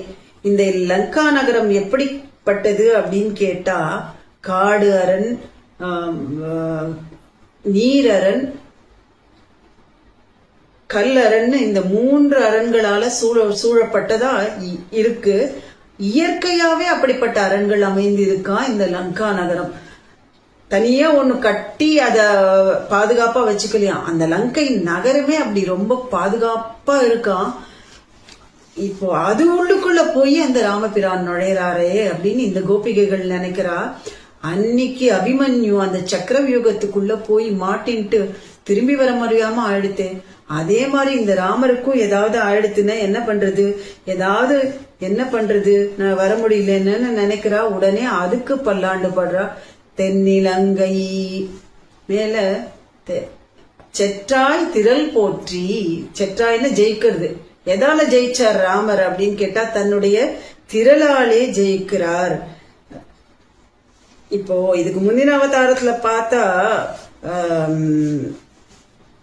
இந்த லங்கா நகரம் எப்படிப்பட்டது அப்படின்னு கேட்டா, காடு அரண், நீரரண், கல்லரண், இந்த 3 அரண்களால சூழப்பட்டதா இருக்கு. இயற்கையாவே அப்படிப்பட்ட அரண்கள் அமைந்து இருக்கா இந்த லங்கா நகரம். தனியா ஒண்ணு கட்டி அத பாதுகாப்பா வச்சுக்கலையா. அந்த லங்கை நகரமே அப்படி ரொம்ப பாதுகாப்பா இருக்கான். இப்போ அது உள்ளுக்குள்ள போய் அந்த ராமபிரான் நுழையறாரே அப்படின்னு இந்த கோபிகைகள் நினைக்கிறா. அன்னைக்கு அபிமன்யு அந்த சக்கரவியூகத்துக்குள்ள போய் மாட்டின்ட்டு திரும்பி வர முடியாம ஆயிடுத்து. அதே மாதிரி இந்த ராமருக்கும் ஏதாவது ஆயிடுத்துன்னா என்ன பண்றது, நான் வர முடியலன்னு நினைக்கிறா. உடனே அதுக்கு பல்லாண்டு பாடுறா. தென்னிலங்கை மேல செற்றாய் திரள் போற்றி. செற்றாய்னு ஜெயிக்கிறது. எதால ஜெயிச்சார் ராமர் அப்படின்னு கேட்டா, தன்னுடைய திரளாலே ஜெயிக்கிறார். இப்போ இதுக்கு முந்தின அவதாரத்துல பார்த்தா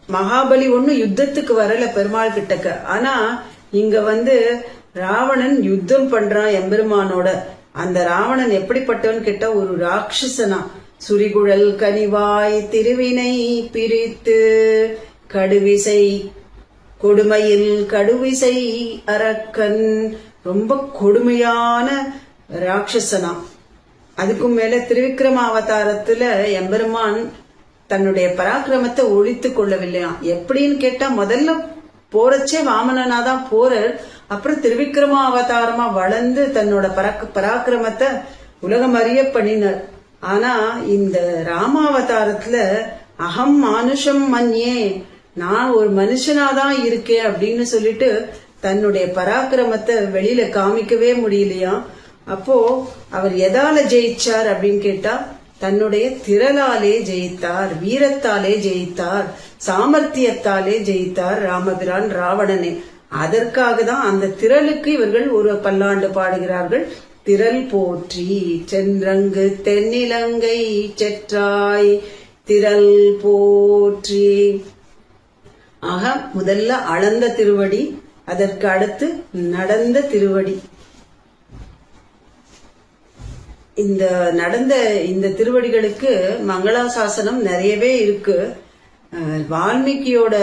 மகாபலி ஒன்னும் யுத்தத்துக்கு வரல பெருமாள் கிட்டக்க. ஆனா இங்க ராவணன் யுத்தம் பண்றான் எம்பெருமானோட. அந்த ராவணன் எப்படிப்பட்டவன் கேட்டா, ஒரு ராட்சசனா. சுரிகுழல் கனிவாய் திருவினை பிரித்து கடுவிசை கொடுமையில் கடுவிசை அரக்கன். ரொம்ப கொடுமையான ராட்சசனா. அதுக்கும் மேல திருவிக்ரம அவதாரத்துல எம்பெருமான் தன்னுடைய பராக்கிரமத்தை ஒழித்து கொள்ளவில்லையாம். எப்படின்னு கேட்டா, முதல்ல போறச்சே வாமனனாதான் போறார். அப்புறம் திருவிக்ரம அவதாரமா வளர்ந்து தன்னோட பராக்கிரமத்தை உலகம் அறிய பண்ணினார். ஆனா இந்த ராமாவதாரத்துல அகம் மானுஷம் மன்யே, நான் ஒரு மனுஷனாதான் இருக்கேன் அப்படின்னு சொல்லிட்டு தன்னுடைய பராக்கிரமத்தை வெளியில காமிக்கவே முடியலையா. அப்போ அவர் எதால ஜெயிச்சார் அப்படின்னு கேட்டா, தன்னுடைய திரளாலே ஜெயித்தார், வீரத்தாலே ஜெயித்தார், சாமர்த்தியத்தாலே ஜெயித்தார் ராமபிரான் ராவணனே. அதற்காக தான் அந்த திரளுக்கு இவர்கள் ஒரு பல்லாண்டு பாடுகிறார்கள். திரள் போற்றி சென்றங்கு தென்னிலங்கை செற்றாய் திரள் போற்றி. ஆக முதல்ல அளந்த திருவடி, அதற்கு அடுத்து நடந்த திருவடி. இந்த திருவடிகளுக்கு மங்களாசாசனம் நிறையவே இருக்கு. வால்மீகியோட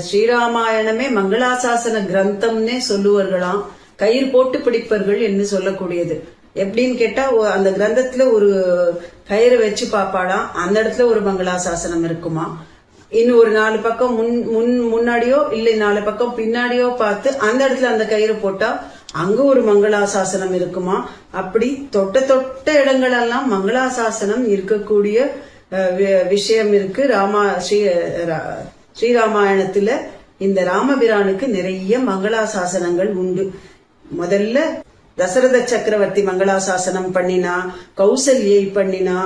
ஸ்ரீராமாயணமே மங்களாசாசன கிரந்தம்னே சொல்லுவார்களாம். கயிறு போட்டு பிடிப்பர்கள் என்று சொல்லக்கூடியது. எப்படின்னு கேட்டா, அந்த கிரந்தத்துல ஒரு கயிறு வச்சு பாப்பாளாம். அந்த இடத்துல ஒரு மங்களாசாசனம் இருக்குமா. இன்னும் ஒரு 4 பக்கம் முன்னாடியோ இல்லை 4 பக்கம் பின்னாடியோ பார்த்து அந்த இடத்துல அந்த கயிறு போட்டா அங்க ஒரு மங்களாசாசனம் இருக்குமா. அப்படி தொட்ட இடங்களெல்லாம் மங்களாசாசனம் இருக்கக்கூடிய விஷயம் இருக்கு. ஸ்ரீராமாயணத்துல இந்த ராமபிரானுக்கு நிறைய மங்களாசாசனங்கள் உண்டு. முதல்ல தசரத சக்கரவர்த்தி மங்களாசாசனம் பண்ணினா, கௌசல்யை பண்ணினா,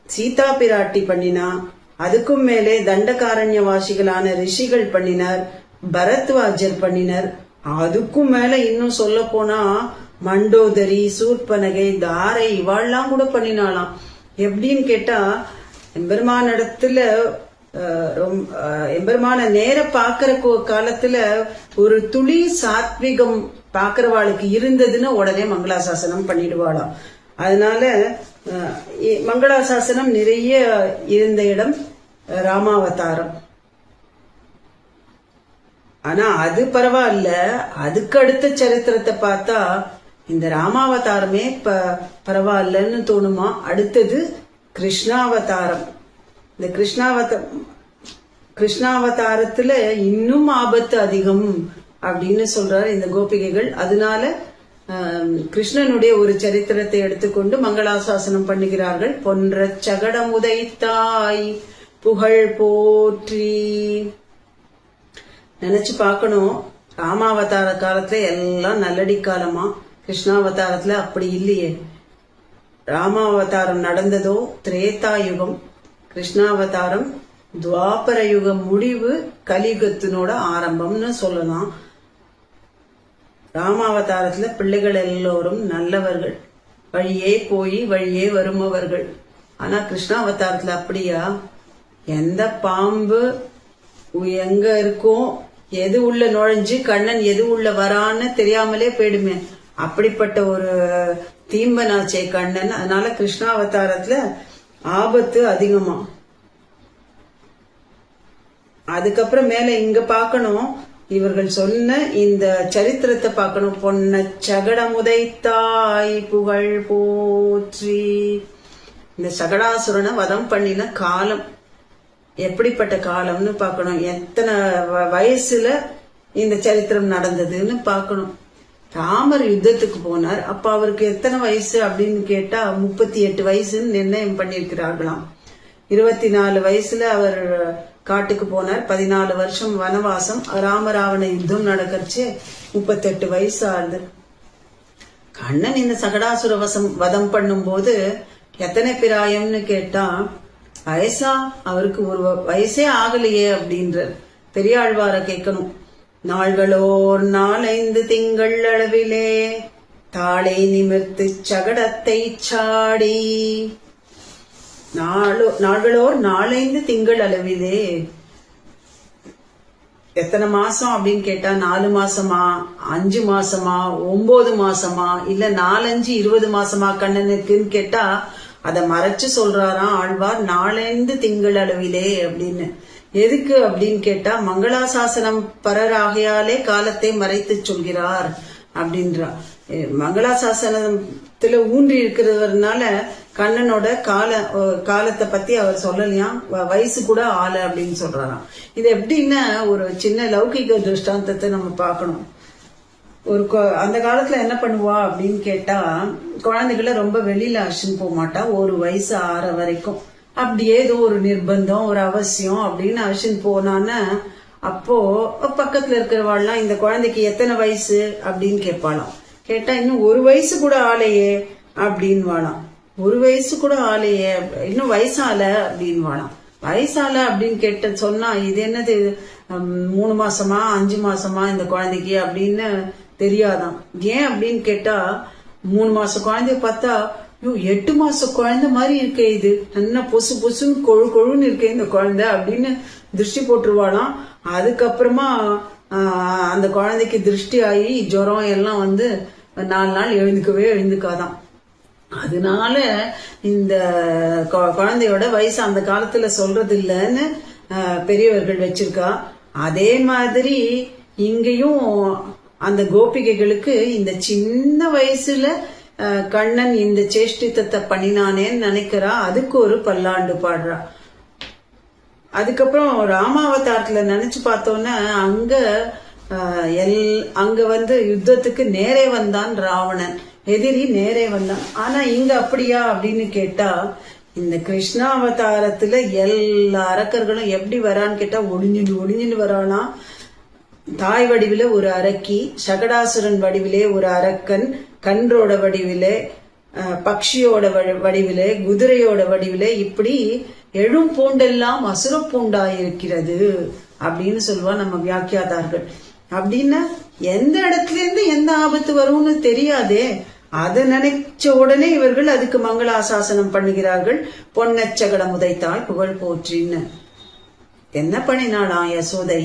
சீதா பிராட்டி பண்ணினா, அதுக்கும் மேலே தண்டகாரண்யவாசிகளான ரிஷிகள் பண்ணினார், பரத்வாஜர் பண்ணினர். அதுக்கும் மேல இன்னும் சொல்ல போனா மண்டோதரி, சூர்பனகை, தாரை இவாள்லாம் கூட பண்ணினாலாம். எப்படின்னு கேட்டா, எம்பெருமானிடத்துல எம்பெருமான நேர பாக்குற காலத்துல ஒரு துளி சாத்விகம் பாக்குறவாளுக்கு இருந்ததுன்னு உடனே மங்களாசாசனம் பண்ணிடுவாளாம். அதனால மங்களாசாசனம் நிறைய இருந்த இடம் ராமாவதாரம். ஆனா அது பரவாயில்ல. அதுக்கு அடுத்த சரித்திரத்தை பார்த்தா இந்த ராமாவதாரமே பரவாயில்லன்னு தோணுமா? அடுத்தது கிருஷ்ணாவதாரம். இந்த கிருஷ்ணாவதாரத்துல இன்னும் ஆபத்து அதிகம் அப்படின்னு சொல்றாரு இந்த கோபிகைகள். அதனால கிருஷ்ணனுடைய ஒரு சரித்திரத்தை எடுத்துக்கொண்டு மங்களாசாசனம் பண்ணுகிறார்கள். பொன்ற சகடமுதைத்தாய் புகழ் போற்றி. நினைச்சு பார்க்கணும், ராமாவதார காலத்துல எல்லாம் நல்லடி காலமா, கிருஷ்ணாவதாரத்துல அப்படி இல்லையே. ராமாவதாரம் நடந்ததோ திரேதாயுகம், கிருஷ்ணாவதாரம் துவாபர யுகம் முடிவு, கலியுகத்தினோட ஆரம்பம்னு சொல்லலாம். ராமாவதாரத்துல பிள்ளைகள் எல்லோரும் நல்லவர்கள், வழியே போய் வழியே வருமவர்கள். ஆனா கிருஷ்ணாவதாரத்துல அப்படியா? எந்த பாம்பு எங்க இருக்கும், எது உள்ள நுழைஞ்சு கண்ணன் எது உள்ள வரான்னு தெரியாமலே போயிடுமே, அப்படிப்பட்ட ஒரு தீம்பனாச்சே கண்ணன். அதனால கிருஷ்ணாவதாரத்துல ஆபத்து அதிகமா. அதுக்கப்புறம் மேல இங்க பாக்கணும், இவர்கள் சொன்ன இந்த சரித்திரத்தை பார்க்கணும். பொன்ன சகடமுதைத்தாய் புகழ் போற்றி. இந்த சகடாசுரனை வதம் பண்ணின காலம் எப்படிப்பட்ட காலம்னு பார்க்கணும். எத்தனை வயசுல இந்த சரித்திரம் நடந்ததுன்னு பார்க்கணும். ராமர் யுத்தத்துக்கு போனார். அப்ப அவருக்கு எத்தனை வயசு அப்படின்னு கேட்டா 38 வயசுன்னு நிர்ணயம் பண்ணிருக்கிறார்களாம். 24 வயசுல அவர் காட்டுக்கு போனார். 14 வருஷம் வனவாசம். ராமராவண யுத்தம் நடக்கச்சு 38 வயசு ஆகுது. கண்ணன் இந்த சகடாசுர வதம் பண்ணும் போது எத்தனை பிராயம்னு கேட்டா, வயசா அவருக்கு ஒரு வயசே ஆகலையே அப்படின்ற. பெரியாழ்வார கேட்கணும். நாள்களோர் 4-5 திங்கள் அளவிலே தாளை நிமிர்த்து சகடத்தை சாடி. நாள்களோர் 4-5 திங்கள் அளவிலே எத்தனை மாசம் அப்படின்னு கேட்டா 4 மாசமா, 5 மாசமா, 9 மாசமா, இல்ல 4-5 20 மாசமா கண்ணனுக்குன்னு கேட்டா அதை மறைச்சு சொல்றாராம் ஆழ்வார். 4-5 திங்கள் அளவிலே அப்படின்னு. எதுக்கு அப்படின்னு கேட்டா, மங்களாசாசனம் பரராகையாலே காலத்தை மறைத்து சொல்கிறார் அப்படின்றா. மங்களாசாசனத்துல ஊன்றி இருக்கிறதுனால கண்ணனோட காலத்தை பத்தி அவர் சொல்லலையாம். வயசு கூட ஆளு அப்படின்னு சொல்றாராம். இது எப்படின்னா ஒரு சின்ன லௌகிக திருஷ்டாந்தத்தை நம்ம பார்க்கணும். அந்த காலத்துல என்ன பண்ணுவா அப்படின்னு கேட்டா, குழந்தைகளை ரொம்ப வெளியில அழைச்சின்னு போக மாட்டா. ஒரு வயசு 6 வரைக்கும் அப்படியே ஏதோ ஒரு நிர்பந்தம், ஒரு அவசியம் அப்படின்னு அழைச்சின்னு போனான்னு, அப்போ பக்கத்துல இருக்கிறவாள்லாம் இந்த குழந்தைக்கு எத்தனை வயசு அப்படின்னு கேட்பாளாம். கேட்டா இன்னும் 1 வயசு கூட ஆலையே அப்படின்னு வாழாம். 1 வயசு கூட ஆலையே, இன்னும் வயசால அப்படின்னு வாழாம். வயசால அப்படின்னு கேட்ட சொன்னா இது என்னது 3 மாசமா 5 மாசமா இந்த குழந்தைக்கு அப்படின்னு தெரியாதான். ஏன் அப்படின்னு கேட்டா, 3 மாசம் குழந்தைய பார்த்தா 8 மாச குழந்தை மாதிரி இருக்கே, இது நல்லா பொசு பொசுன்னு கொழு கொழுன்னு இருக்கே இந்த குழந்தை அப்படின்னு திருஷ்டி போட்டுருவாளாம். அதுக்கப்புறமா அந்த குழந்தைக்கு திருஷ்டி ஆகி ஜுரம் எல்லாம் வந்து 4 நாள் எழுந்துக்காதான். அதனால இந்த குழந்தையோட வயசு அந்த காலத்துல சொல்றது இல்லைன்னு பெரியவர்கள் வச்சிருக்கா. அதே மாதிரி இங்கேயும் அந்த கோபிகைகளுக்கு இந்த சின்ன வயசுல கண்ணன் இந்த சேஷ்டித்தத்தை பண்ணினானேன்னு நினைக்கிறா. அதுக்கு ஒரு பல்லாண்டு பாடுறா. அதுக்கப்புறம் ராமாவதாரத்துல நினைச்சு பார்த்தோன்னா அங்க வந்து யுத்தத்துக்கு நேரே வந்தான் ராவணன், எதிரி நேரே வந்தான். ஆனா இங்க அப்படியா அப்படின்னு கேட்டா, இந்த கிருஷ்ணாவதாரத்துல எல்லா அரக்கர்களும் எப்படி வரான்னு கேட்டா ஒளிஞ்சுன்னு வரானா. தாய் வடிவில ஒரு அரக்கி, சகடாசுரன் வடிவிலே ஒரு அரக்கன், கன்றோட வடிவிலே, பக்ஷியோட வடிவிலே, குதிரையோட வடிவிலே, இப்படி எழும் பூண்டெல்லாம் அசுர பூண்டாயிருக்கிறது அப்படின்னு சொல்லுவா நம்ம வியாக்கியாதார்கள். அப்படின்னா எந்த இடத்துல இருந்து எந்த ஆபத்து வரும்னு தெரியாதே. அதை நினைச்ச உடனே இவர்கள் அதுக்கு மங்களாசாசனம் பண்ணுகிறார்கள். பொன்னச்சகட முதைத்தாள் புகழ் போற்றின்னு. என்ன பண்ணினாலாம் யசோதை,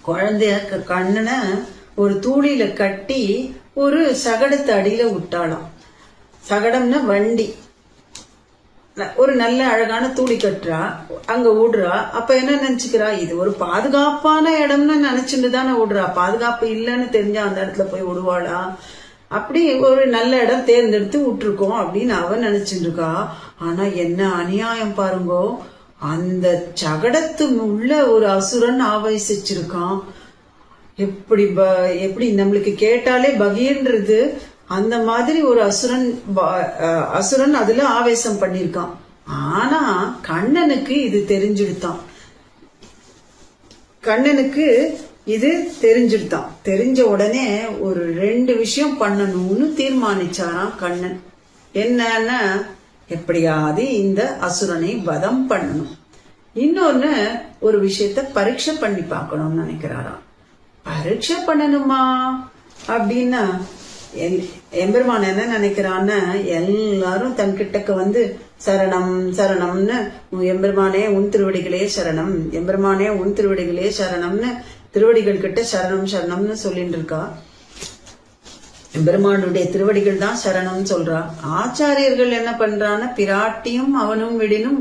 குழந்தைய கண்ணனை ஒரு தூளில கட்டி ஒரு சகடத்து அடியில விட்டாளாம். சகடம்னா வண்டி, ஒரு நல்ல அழகான தூளி கட்டுறா, அங்க விடுறா. அப்ப என்ன நினைச்சுக்கிறா, இது ஒரு பாதுகாப்பான இடம்னு நினைச்சுட்டு தானே விடுறா. பாதுகாப்பு இல்லைன்னு தெரிஞ்சா அந்த இடத்துல போய் விடுவாளா? அப்படி ஒரு நல்ல இடம் தேர்ந்தெடுத்து விட்டுருக்கோம் அப்படின்னு அவன் நினைச்சிட்டு இருக்கா. ஆனா என்ன அநியாயம் பாருங்கோ, அந்த சகடத்து உள்ள ஒரு அசுரன் ஆவேசிச்சிருக்கான். எப்படி நம்மளுக்கு கேட்டாலே பகீர்ன்றது அந்த மாதிரி ஒரு அசுரன் அதுல ஆவேசம் பண்ணிருக்கான். ஆனா கண்ணனுக்கு இது தெரிஞ்சுடுத்தான். கண்ணனுக்கு இது தெரிஞ்சுடுத்தான். தெரிஞ்ச உடனே ஒரு 2 விஷயம் பண்ணணும்னு தீர்மானிச்சாராம் கண்ணன். என்னன்னா, எப்படியாவது இந்த அசுரனை வதம் பண்ணணும். இன்னொன்னு ஒரு விஷயத்த பரீட்சை பண்ணி பார்க்கணும்னு நினைக்கிறாராம். பரீட்சை பண்ணணுமா அப்படின்னா எம்பெருமான் என்ன நினைக்கிறான்னு, எல்லாரும் தன் கிட்டக்க வந்து சரணம் சரணம்னு, எம்பெருமானே உன் திருவடிகளே சரணம், எம்பெருமானே உன் திருவடிகளே சரணம்னு திருவடிகள் கிட்ட சரணம் சரணம்னு சொல்லிட்டு இருக்கா. எம்பெருமானுடைய திருவடிகள் தான் சரணம் சொல்றா. ஆச்சாரியர்கள் என்ன பண்றான்னு, பிராட்டியும் அவனும் விடினும்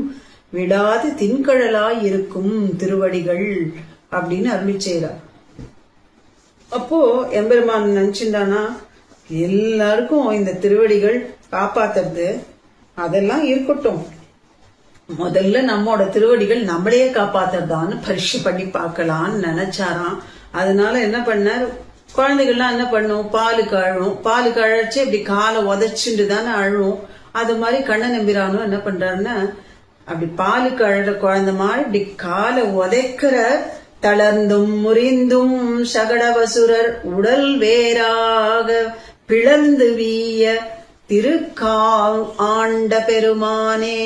விடாது தின்கழலாய் இருக்கும் திருவடிகள் அப்படின்னு அருளி செய்யறா. அப்போ எம்பெருமான் நினைச்சுட்டானா, எல்லாருக்கும் இந்த திருவடிகள் காப்பாத்துறது அதெல்லாம் இருக்கட்டும், முதல்ல நம்மோட திருவடிகள் நம்மளையே காப்பாத்துறதான்னு பரீட்சை பண்ணி பார்க்கலான்னு நினைச்சாராம். அதனால என்ன பண்ணார், குழந்தைகள்லாம் என்ன பண்ணும், பாலு கழச்சு இப்படி காலை உதச்சுட்டு தானே அழுவும். அது மாதிரி கண்ணன் நம்பிரானும் என்ன பண்றாருன்னா, அப்படி பாலு கழற குழந்தை மாதிரி இப்படி காலை உதைக்கிற. தளர்ந்தும் முறிந்தும் சகடவசுரர் உடல் வேறாக பிளந்து வீய திருக்கால் ஆண்ட பெருமானே.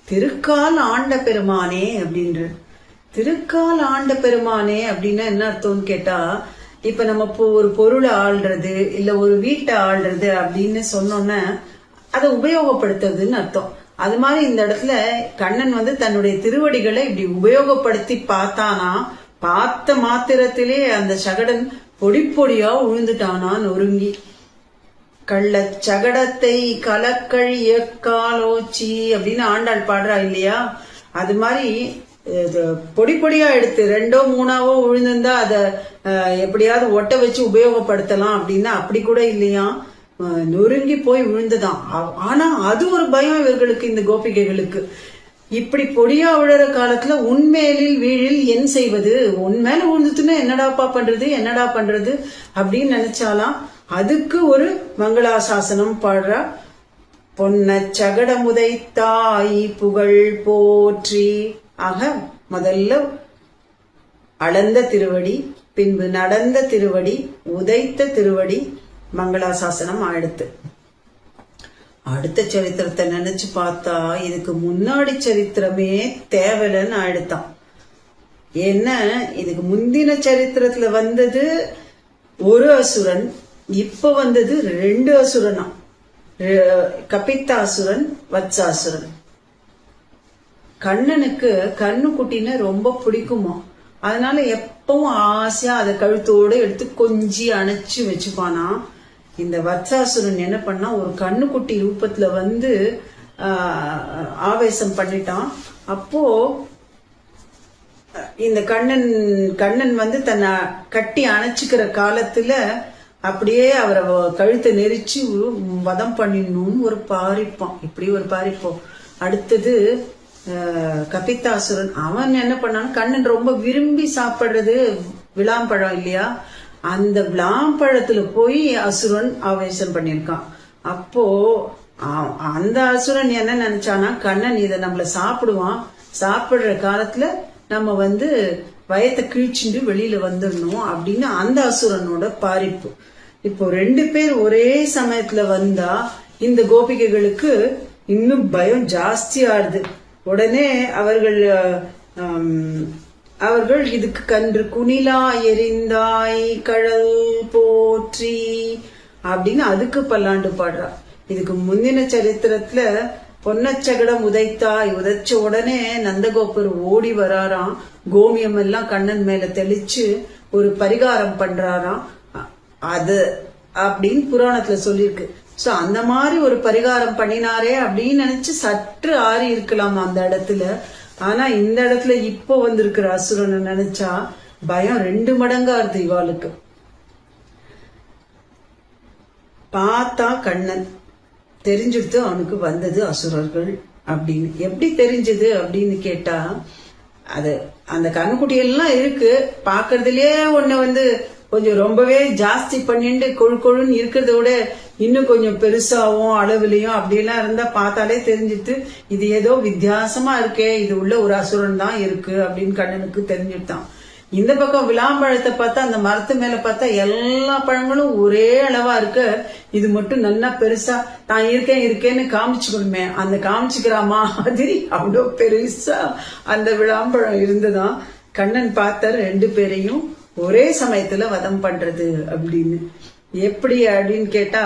திருக்கால் ஆண்ட பெருமானே அப்படின்ற, திருக்கால் ஆண்ட பெருமானே அப்படின்னா என்ன அர்த்தம்னு கேட்டா, இப்ப நம்ம ஒரு பொருளை ஆள்றது இல்ல ஒரு வீட்டை ஆள்றது அப்படின்னு சொன்னோன்னா அதை உபயோகப்படுத்துறதுன்னு அர்த்தம். அது மாதிரி இந்த இடத்துல கண்ணன் வந்து தன்னுடைய திருவடிகளை இப்படி உபயோகப்படுத்தி பார்த்தானா, பார்த்த மாத்திரத்திலே அந்த சகடன் பொடி பொடியா உழுந்துட்டானா நொறுங்கி. கள்ள சகடத்தை கலக்கழிய காலோச்சி அப்படின்னு ஆண்டாள் பாடுறா இல்லையா, அது மாதிரி பொடி பொடியா எடுத்து 2ஓ 3ஆவோ உழுந்திருந்தா அதை எப்படியாவது ஒட்ட வச்சு உபயோகப்படுத்தலாம் அப்படின்னா அப்படி கூட இல்லையா, நொறுங்கி போய் விழுந்துதான். ஆனா அது ஒரு பயம் இவர்களுக்கு, இந்த கோபிகைகளுக்கு. இப்படி பொடியா விழுற காலத்துல உன்மேலில் வீழில் என் செய்வது, உன்மேல விழுந்துட்டுன்னா என்னடாப்பா பண்றது அப்படின்னு நினைச்சாலாம். அதுக்கு ஒரு மங்களாசாசனம் பாடுறா. பொன்ன சகடமுதைத்தாய் புகழ் போற்றி. ஆக முதல்ல அளந்த திருவடி, பின்பு நடந்த திருவடி, உதைத்த திருவடி, மங்களாசாசனம் ஆயிடுத்து. அடுத்த சரித்திரத்தை நினைச்சு பார்த்தா இதுக்கு முன்னாடி சரித்திரமே தேவலன்னு ஆயிடுத்தான். என்ன, இதுக்கு முந்தின சரித்திரத்துல வந்தது ஒரு அசுரன், இப்ப வந்தது 2 அசுரனா, கபித்தாசுரன், வத்சாசுரன். கண்ணனுக்கு கண்ணுக்குட்டின்னு ரொம்ப பிடிக்குமா, அதனால எப்பவும் ஆசையா அதை கழுத்தோட எடுத்து கொஞ்சி அணைச்சு வச்சுப்பானா. இந்த வத்சாசுரன் என்ன பண்ணா, ஒரு கண்ணுக்குட்டி ரூபத்துல வந்து ஆவேசம் பண்ணிட்டான். அப்போ இந்த கண்ணன் வந்து தன்னை கட்டி அணைச்சுக்கிற காலத்துல அப்படியே அவரை கழுத்தை நெரிச்சு வதம் பண்ணிடணும்னு ஒரு பாரிப்பான், இப்படி ஒரு பாரிப்போம். அடுத்தது கபித்தாசுரன், அவன் என்ன பண்ணான், கண்ணன் ரொம்ப விரும்பி சாப்பிடுறது விளாம்பழம் இல்லையா, அந்த விளாம்பழத்துல போய் அசுரன் ஆவேசம் பண்ணிருக்கான். அப்போ அந்த அசுரன் என்ன நினைச்சானா, கண்ணன் இதை நம்மள சாப்பிடுவான், சாப்பிடுற காலத்துல நம்ம வந்து வயத்தை கிழிச்சுட்டு வெளியில வந்துடணும் அப்படின்னு அந்த அசுரனோட பாரிப்பு. இப்போ 2 பேர் ஒரே சமயத்துல வந்தா இந்த கோபிகைகளுக்கு இன்னும் பயம் ஜாஸ்தியாடுது. உடனே அவர்கள் இதுக்கு கன்று குணிலா எரிந்தாய் கழல் போற்றி அப்படின்னு அதுக்கு பல்லாண்டு பாடுறா. இதுக்கு முந்தின சரித்திரத்துல பொன்னச்சகடம் உதைச்ச உடனே நந்தகோபர் ஓடி வராராம், கோமியம் எல்லாம் கண்ணன் மேல தெளிச்சு ஒரு பரிகாரம் பண்றாராம். அது அப்படின்னு புராணத்துல சொல்லியிருக்கு. சோ அந்த மாதிரி ஒரு பரிகாரம் பண்ணினாரே அப்படின்னு நினைச்சு சற்று ஆறி இருக்கலாம் அந்த இடத்துல. ஆனா இந்த இடத்துல இப்போ வந்திருக்கிற அசுரனை நினைச்சா பயம் 2 மடங்கா இருக்கு இவாளுக்கு. பார்த்தா கண்ணன் தெரிஞ்சுடுத்து அவனுக்கு வந்தது அசுரர்கள் அப்படின்னு. எப்படி தெரிஞ்சது அப்படின்னு கேட்டா, அது அந்த கண்ணுக்குட்டியெல்லாம் இருக்கு பாக்குறதுலயே ஒண்ணு கொஞ்சம் ரொம்பவே ஜாஸ்தி பண்ணிட்டு கொழுன்னு இருக்கிறத விட இன்னும் கொஞ்சம் பெருசாவும் அளவுலயும் அப்படியெல்லாம் இருந்தா பார்த்தாலே தெரிஞ்சுட்டு இது ஏதோ வித்தியாசமா இருக்கே, இது உள்ள ஒரு அசுரன் தான் இருக்கு அப்படின்னு கண்ணனுக்கு தெரிஞ்சுட்டான். இந்த பக்கம் விளாம்பழத்தை பார்த்தா அந்த மரத்து மேல பார்த்தா எல்லா பழங்களும் ஒரே அளவா இருக்க, இது மட்டும் நல்லா பெருசா தான் இருக்கேன்னு காமிச்சுக்கணுமே, அந்த காமிச்சுக்கிற மாதிரி அவ்வளோ பெருசா அந்த விளாம்பழம் இருந்துதான். கண்ணன் பார்த்தார் 2 பேரையும் ஒரே சமயத்துல வதம் பண்றது அப்படின்னு. எப்படி அப்படின்னு கேட்டா,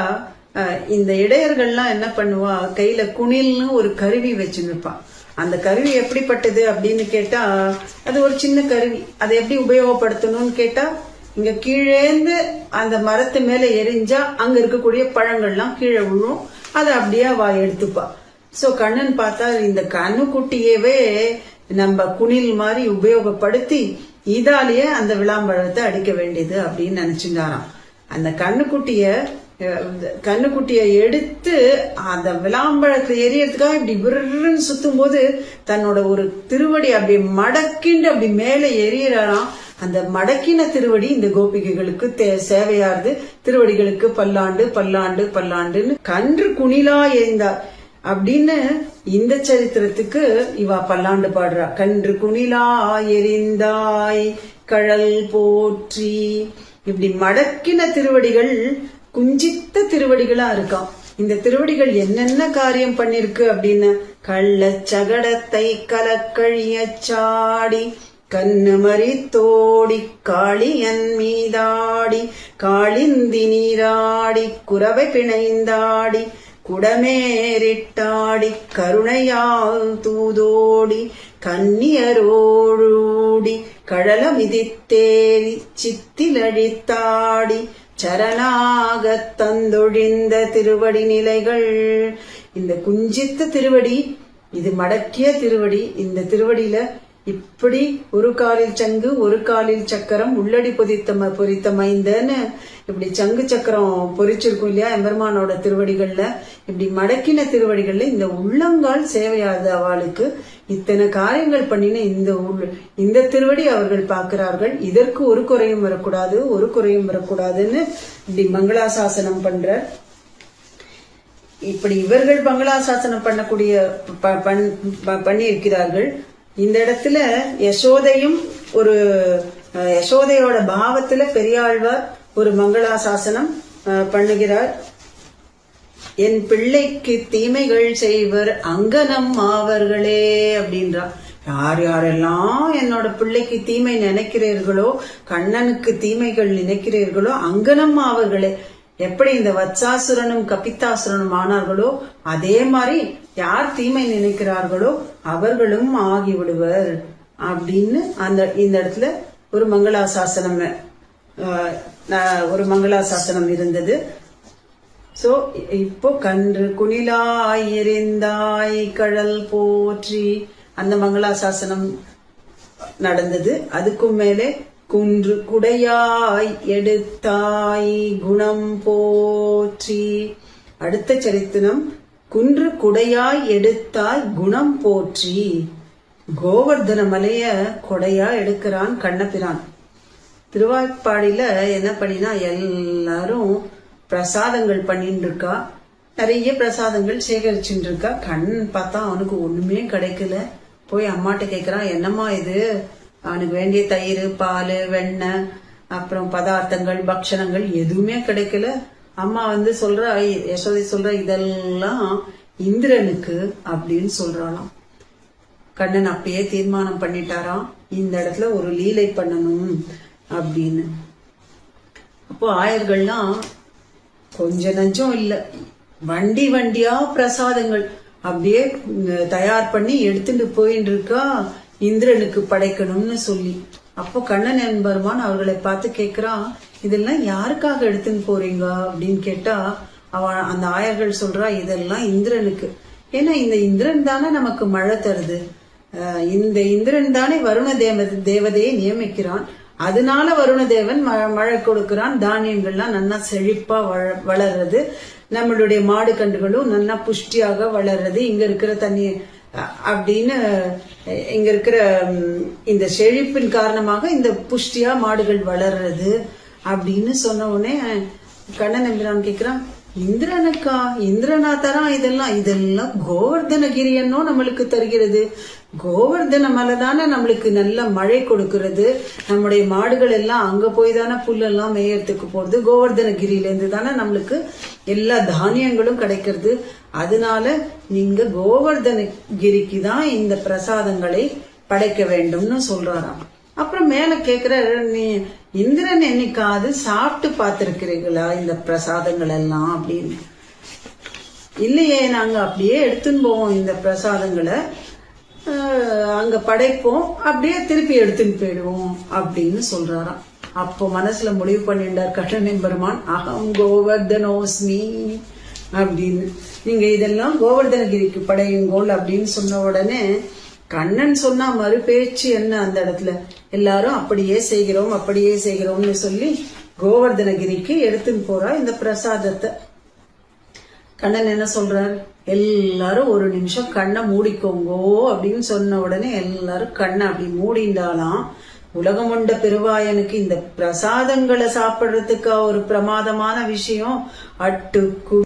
இந்த இடையர்கள்லாம் என்ன பண்ணுவா, கையில குணில்னு ஒரு கருவி வச்சுருப்பான். அந்த கருவி எப்படிப்பட்டது அப்படின்னு கேட்டா, அது ஒரு சின்ன கருவி. அதை எப்படி உபயோகப்படுத்தணும்னு கேட்டா, இங்க கீழேந்து அந்த மரத்து மேல எரிஞ்சா அங்க இருக்கக்கூடிய பழங்கள்லாம் கீழே விழும், அதை அப்படியே எடுத்துப்பா. சோ கண்ணன் பார்த்தா இந்த கண்ணுக்குட்டியவே நம்ம குணில் மாதிரி உபயோகப்படுத்தி இதாலேயே அந்த விளாம்பழத்தை அடிக்க வேண்டியது அப்படின்னு நினைச்சுட்டாராம். அந்த கண்ணுக்குட்டிய எடுத்து அந்த விளாம்பழத்தை எரியறதுக்காக இப்படி விருன்னு சுத்தும் போது தன்னோட ஒரு திருவடி அப்படி மடக்கிண்டு அப்படி மேல எரியறாராம். அந்த மடக்கின திருவடி இந்த கோபிகைகளுக்கு சேவையாருது. திருவடிகளுக்கு பல்லாண்டு பல்லாண்டு பல்லாண்டுன்னு கன்று குணிலா எரிந்தார் அப்படின்னு இந்த சரித்திரத்துக்கு இவா பல்லாண்டு பாடுறா. கன்று குணிலா எரிந்தாய் கழல் போற்றி. இப்படி மடக்கின திருவடிகள் குஞ்சித்த திருவடிகளா இருக்கான். இந்த திருவடிகள் என்னென்ன காரியம் பண்ணிருக்கு அப்படின்னு, கள்ள சகடத்தை கலக்கழிய சாடி கண்ணு மறித்தோடி காளியன் மீதாடி காளிந்தி நீராடி குரவை பிணைந்தாடி குடமேறிட்டாடி கருணையால் தூதோடி கன்னியரோடி கழல மிதித்தேறி சித்திலழித்தாடி சரணாக தந்தொழிந்த திருவடி நிலைகள். இந்த குஞ்சித்த திருவடி, இது மடக்கிய திருவடி. இந்த திருவடியில இப்படி ஒரு காலில் சங்கு ஒரு காலில் சக்கரம் உள்ளடி பொறித்த மைந்தன்னு இப்படி சங்கு சக்கரம் பொறிச்சிருக்கும் இல்லையா எம்பெருமானோட திருவடிகள்ல. இப்படி மடக்கின திருவடிகள்ல இந்த உள்ளங்கால் சேவையாத அவளுக்கு இத்தனை காரியங்கள் பண்ணின இந்த திருவடி அவர்கள் பார்க்கிறார்கள். இதற்கு ஒரு குறையும் வரக்கூடாதுன்னு இப்படி மங்களாசாசனம் பண்ற. இப்படி இவர்கள் மங்களாசாசனம் பண்ணக்கூடிய பண்ணி இருக்கிறார்கள். இந்த இடத்துல யசோதையோட பாவத்துல பெரியாழ்வார் ஒரு மங்களாசாசனம் பண்ணுகிறார். என் பிள்ளைக்கு தீமைகள் செய்வர் அங்கனம் ஆவர்களே அப்படின்றார். யாரெல்லாம் என்னோட பிள்ளைக்கு தீமை நினைக்கிறீர்களோ, கண்ணனுக்கு தீமைகள் நினைக்கிறீர்களோ அங்கனம் ஆவர்களே. எப்படி இந்த வத்சாசுரனும் கபித்தாசுரனும் ஆனார்களோ அதே மாதிரி யார் தீமை நினைக்கிறார்களோ அவர்களும் ஆகிவிடுவர் அப்படின்னு இந்த இடத்துல ஒரு மங்களாசாசனம் இருந்தது. சோ இப்போ கன்று குணிலாய் எரிந்தாய் கழல் போற்றி அந்த மங்களாசாசனம் நடந்தது. அதுக்கும் மேலே குன்று குடையாய் எடுத்தாய் குணம் போற்றி. அடுத்த சரித்திரம் குன்று குடையாய் எடுத்தாய் குணம் போற்றி. கோவர்தன மலைய கொடையா எடுக்கிறான் கண்ணபிரான். திருவாய்ப்பாடியில என்ன பண்ணினா எல்லாரும் பிரசாதங்கள் பண்ணிட்டு இருக்கா. நிறைய பிரசாதங்கள் சேகரிச்சுட்டு இருக்கா. கண் பார்த்தா அவனுக்கு ஒண்ணுமே கிடைக்கல. போய் அம்மாட்ட கேக்குறான், என்னம்மா இது, அவனுக்கு வேண்டிய தயிர் பால் வெண்ணெய் அப்புறம் பதார்த்தங்கள் பக்ஷணங்கள் எதுவுமே கிடைக்கல. அம்மா சொல்றா, யசோதை சொல்ற இதெல்லாம் இந்திரனுக்கு அப்படின்னு சொல்றாளாம். கண்ணன் அப்பயே தீர்மானம் பண்ணிட்டாராம் இந்த இடத்துல ஒரு லீலை பண்ணணும் அப்படின்னு. அப்போ ஆயர்கள்லாம் கொஞ்ச நஞ்சம் இல்ல, வண்டியா பிரசாதங்கள் அப்படியே தயார் பண்ணி எடுத்துட்டு போயிட்டு இருக்கா இந்திரனுக்கு படைக்கணும்னு சொல்லி. அப்போ கண்ணன் என்பருமான் அவர்களை பார்த்து கேக்குறான், இதெல்லாம் யாருக்காக எடுத்துன்னு போறீங்க அப்படின்னு கேட்டா அந்த ஆயர்கள் சொல்றா, இதெல்லாம் இந்திரனுக்கு. ஏன்னா இந்த இந்திரன் தானே நமக்கு மழை தருது, இந்த இந்திரன் தானே வருண தேவதையை நியமிக்கிறான். அதனால வருணதேவன் மழை கொடுக்கிறான். தானியங்கள்லாம் நல்லா செழிப்பா வளர்றது, நம்மளுடைய மாடு கன்றுகளும் நல்லா புஷ்டியாக வளர்றது. இங்க இருக்கிற தண்ணி அப்படின்னு இங்க இருக்கிற இந்த செழிப்பின் காரணமாக இந்த புஷ்டியா மாடுகள் வளர்றது அப்படின்னு சொன்ன உடனே கண்ணன் எம்பிரான் கேக்குறான், இந்திரனுக்கா? இந்திரனா தரான் இதெல்லாம் கோவர்தனகிரி என்னோ நம்மளுக்கு தருகிறது. கோவர்தன மலை தானே நம்மளுக்கு நல்ல மழை கொடுக்கறது. நம்முடைய மாடுகள் எல்லாம் அங்க போய் தானே புல்லெல்லாம் மேயறதுக்கு போறது. கோவர்தனகிரியில இருந்து தானே நம்மளுக்கு எல்லா தானியங்களும் கிடைக்கிறது. அதனால நீங்க கோவர்தனகிரிக்கு தான் இந்த பிரசாதங்களை படைக்க வேண்டும்னு சொல்றாராம். அப்புறம் மேல கேக்குற, நீ இந்திரன் என்னைக்காவது சாப்பிட்டு பார்த்திருக்கிறீங்களா இந்த பிரசாதங்கள் எல்லாம் அப்படின்னு? இல்லையே, நாங்க அப்படியே எடுத்துன்னு போவோம் இந்த பிரசாதங்களை, அங்க படைப்போம், அப்படியே திருப்பி எடுத்துன்னு போயிடுவோம் அப்படின்னு சொல்றாராம். அப்போ மனசுல முடிவு பண்ணிட்டார் கண்ணன் பெருமான், அகம் கோவர்தனோஸ்மி அப்படின்னு. நீங்க இதெல்லாம் கோவர்தனகிரிக்கு படையுங்கோல் அப்படின்னு சொன்ன உடனே கண்ணன் சொன்னா மறு பேச்சு என்ன அந்த இடத்துல? எல்லாரும் அப்படியே செய்கிறோம்னு சொல்லி கோவர்தனகிரிக்கு எடுத்துன்னு போறா இந்த பிரசாதத்தை. கண்ணன் என்ன சொல்றாரு, எல்லாரும் ஒரு நிமிஷம் கண்ணை மூடிக்கோங்கோ அப்படின்னு சொன்ன உடனே எல்லாரும் கண்ணை அப்படி மூடிண்டாலாம். உலகமுண்ட பெருவாயனுக்கு இந்த பிரசாதங்களை சாப்பிடுறதுக்கு ஒரு பிரமாதமான விஷயம். அட்டுக்கு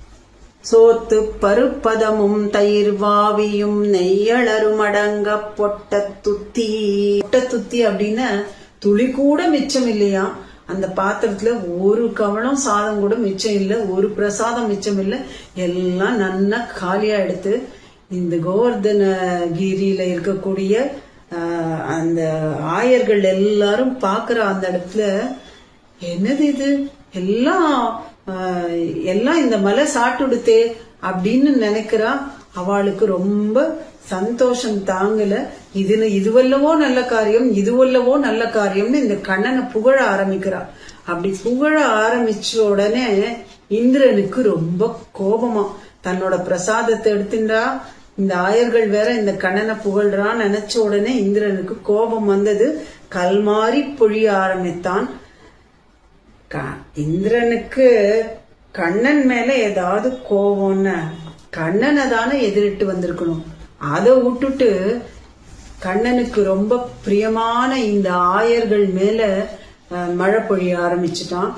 சோத்து பருப்பதமும் தயிர் வாவியும் நெய்யளரும் அடங்க பொட்ட துத்தி அப்படின்னு துளி கூட மிச்சம் இல்லையா அந்த பாத்திரத்துல. ஒரு கவளம் சாதம் கூட மிச்சம் இல்லை, ஒரு பிரசாதம் மிச்சம் இல்லை. எல்லாம் நன்னா காலியா எடுத்து இந்த கோவர்தனகிரியில இருக்கக்கூடிய அந்த ஆயர்கள் எல்லாரும் பாக்குற அந்த இடத்துல, என்னது இது எல்லாம் இந்த மலை சாட்டுடுத்தே அப்படின்னு நினைக்கிறா. அவளுக்கு ரொம்ப சந்தோஷம் தாங்கல. இதுவல்லவோ நல்ல காரியம், இதுவல்லவோ நல்ல காரியம்னு இந்த கண்ணனை புகழ ஆரம்பிக்கிறா. அப்படி புகழ ஆரம்பிச்ச உடனே இந்திரனுக்கு ரொம்ப கோபமா, தன்னோட பிரசாதத்தை எடுத்துட்டா இந்த ஆயர்கள் வேற இந்த கண்ணனை புகழ்றான்னு நினைச்ச உடனே இந்திரனுக்கு கோபம் வந்தது. கல்மாரி பொழிய ஆரம்பித்தான். இந்திரனுக்கு கண்ணன் மேல ஏதாவது கோபம்னு கண்ணனை தானே எதிரிட்டு வந்திருக்கணும். அதை விட்டுட்டு கண்ணனுக்கு ரொம்ப பிரியமான இந்த ஆயர்கள் மேல மழை பொழிய ஆரம்பிச்சுட்டான்.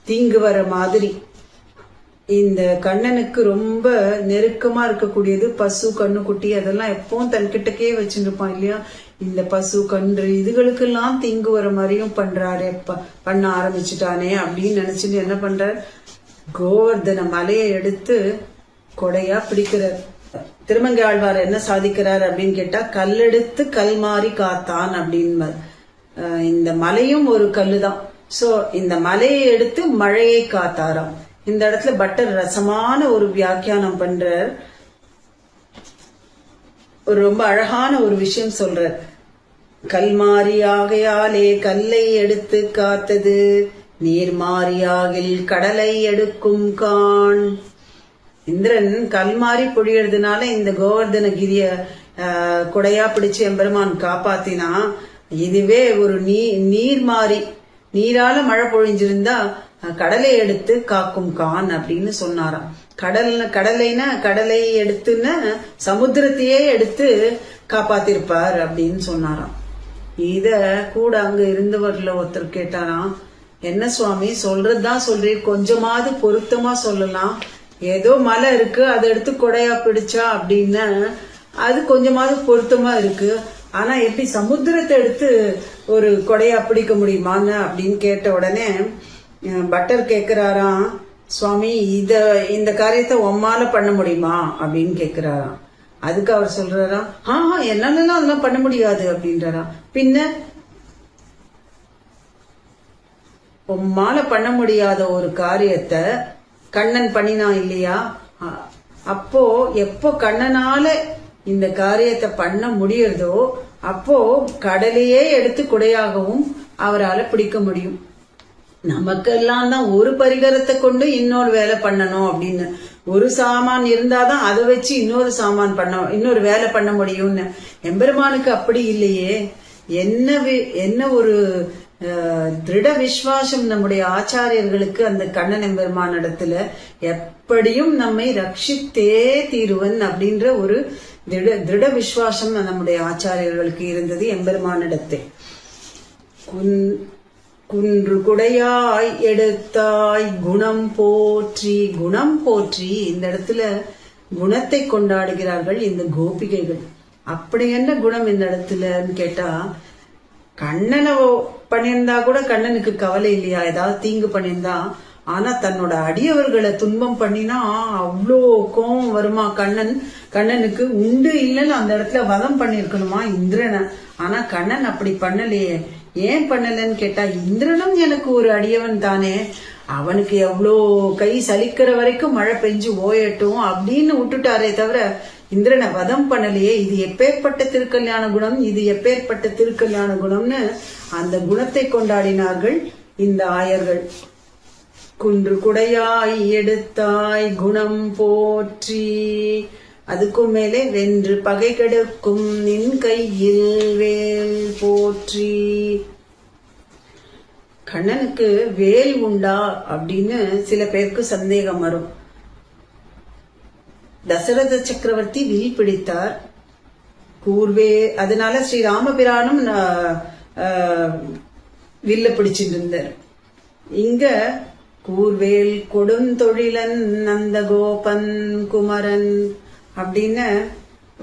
தீங்கு வர மாதிரி. இந்த கண்ணனுக்கு ரொம்ப நெருக்கமா இருக்கக்கூடியது பசு, கண்ணுக்குட்டி, அதெல்லாம் எப்பவும் தன்கிட்டக்கே வச்சுருப்பான் இல்லையா. இந்த பசு, கன்று இதுகளுக்கெல்லாம் தீங்கு வர மாதிரியும் பண்றாரு, பண்ண ஆரம்பிச்சுட்டானே அப்படின்னு நினைச்சுட்டு என்ன பண்றார், கோவர்தன மலையை எடுத்து கொடையா பிடிக்கிறார். திருமங்கை ஆழ்வார் என்ன சாதிக்கிறார் அப்படின்னு கேட்டா, கல்லெடுத்து கல்மாரி காத்தான் அப்படின்னு. இந்த மலையும் ஒரு கல்லுதான். சோ இந்த மலையை எடுத்து மழையை காத்தாராம். இந்த இடத்துல பட்டர் ரசமான ஒரு வியாக்கியானம் பண்றார். ஒரு ரொம்ப அழகான ஒரு விஷயம் சொல்றார். கல்மாரியாகையாலே கல்லை எடுத்து காத்தது, நீர்மாரியாகில் கடலை எடுக்கும் கான். இந்திரன் கல்மாரி பொழியறதுனால இந்த கோவர்தனகிரிய கொடையா பிடிச்சு எம்பெருமான் காப்பாத்தினா, இதுவே ஒரு நீர்மாரி, நீரால மழை பொழிஞ்சிருந்தா கடலை எடுத்து காக்கும் கான் அப்படின்னு சொன்னாராம். கடலைனா கடலை எடுத்துன்னு சமுத்திரத்தையே எடுத்து காப்பாத்திருப்பார் அப்படின்னு சொன்னாராம். இத கூட அங்க இருந்தவர்ல ஒருத்தர் கேட்டாராம், என்ன சுவாமி சொல்றதுதான் சொல்றீர், கொஞ்சமாவது பொருத்தமா சொல்லலாம். ஏதோ மலை இருக்கு, அதை எடுத்து கொடையா பிடிச்சா அப்படின்னா அது கொஞ்சமாவது பொருத்தமா இருக்கு. ஆனா எப்படி சமுத்திரத்தை எடுத்து ஒரு கொடையா பிடிக்க முடியுமான்னு அப்படின்னு கேட்ட உடனே பட்டர் கேக்குறாராம், சுவாமி இந்த காரியத்தை உம்மால பண்ண முடியுமா அப்படின்னு கேக்குறாராம். அதுக்கு அவர் சொல்றாராம், என்னாலலாம் அதெல்லாம் பண்ண முடியாது அப்படின்றாராம். பின்ன உம்மால பண்ண முடியாத ஒரு காரியத்தை கண்ணன் பண்ணினான் இல்லையா, அப்போ எப்போ கண்ணனால இந்த காரியத்தை பண்ண முடியறதோ அப்போ கடலையே எடுத்து குடையாகவும் அவரால் பிடிக்க முடியும். நமக்கெல்லாம் தான் ஒரு பரிகரத்தை கொண்டு இன்னொரு வேலை பண்ணணும் அப்படின்னு, ஒரு சாமான் இருந்தாதான் அதை வச்சு இன்னொரு வேலை பண்ண முடியும்னு. எம்பெருமானுக்கு அப்படி இல்லையே. என்ன ஒரு திருட விசுவாசம் நம்முடைய ஆச்சாரியர்களுக்கு அந்த கண்ணன் எம்பெருமானிடத்துல எப்படியும் நம்மை ரட்சித்தே தீருவன் அப்படின்ற ஒரு திருட விசுவாசம் நம்முடைய ஆச்சாரியர்களுக்கு இருந்தது எம்பெருமானிடத்தில். குன்று குடையாய் எடுத்தாய் குணம் போற்றி. குணம் போற்றி இந்த இடத்துல குணத்தை கொண்டாடுகிறார்கள் இந்த கோபிகைகள். அப்படி என்ன குணம் இந்த இடத்துலன்னு கேட்டா, கண்ணனை பண்ணியிருந்தா கூட கண்ணனுக்கு கவலை இல்லையா, ஏதாவது தீங்கு பண்ணியிருந்தா. ஆனா தன்னோட அடியவர்களை துன்பம் பண்ணினா அவ்வளோ கோபம் வருமா கண்ணனுக்கு. உண்டு இல்லைன்னு அந்த இடத்துல வதம் பண்ணிருக்கணுமா இந்திரனை. ஆனா கண்ணன் அப்படி பண்ணலையே. ஏன் பண்ணலன்னு கேட்டா, இந்திரனும் எனக்கு ஒரு அடியவன் தானே, அவனுக்கு எவ்வளோ கை சலிக்கிற வரைக்கும் மழை பெஞ்சு ஓயட்டும் அப்படின்னு விட்டுட்டாரே தவிர இந்திரனை வதம் பண்ணலையே. இது எப்பேற்பட்ட திருக்கல்யாண குணம், இது எப்பேற்பட்ட திருக்கல்யாண குணம்னு அந்த குணத்தை கொண்டாடினார்கள் இந்த ஆயர்கள். குன்று குடையாய் எடுத்தாய் குணம் போற்றி. அதுக்கும் மேலே வென்று பகை கெடுக்கும் நின் கையில் வேல் போற்றி. கண்ணனுக்கு வேல் உண்டா அப்படின்னு சில பேருக்கு சந்தேகம் வரும். தசரத சக்கரவர்த்தி வில் பிடித்தார் அதனால ஸ்ரீ ராமபிரானும் வில்ல பிடிச்சிட்டு இருந்தார். இங்க கூர்வேல் கொடுந்தொழிலன் நந்தகோபன் குமரன் அப்படின்னு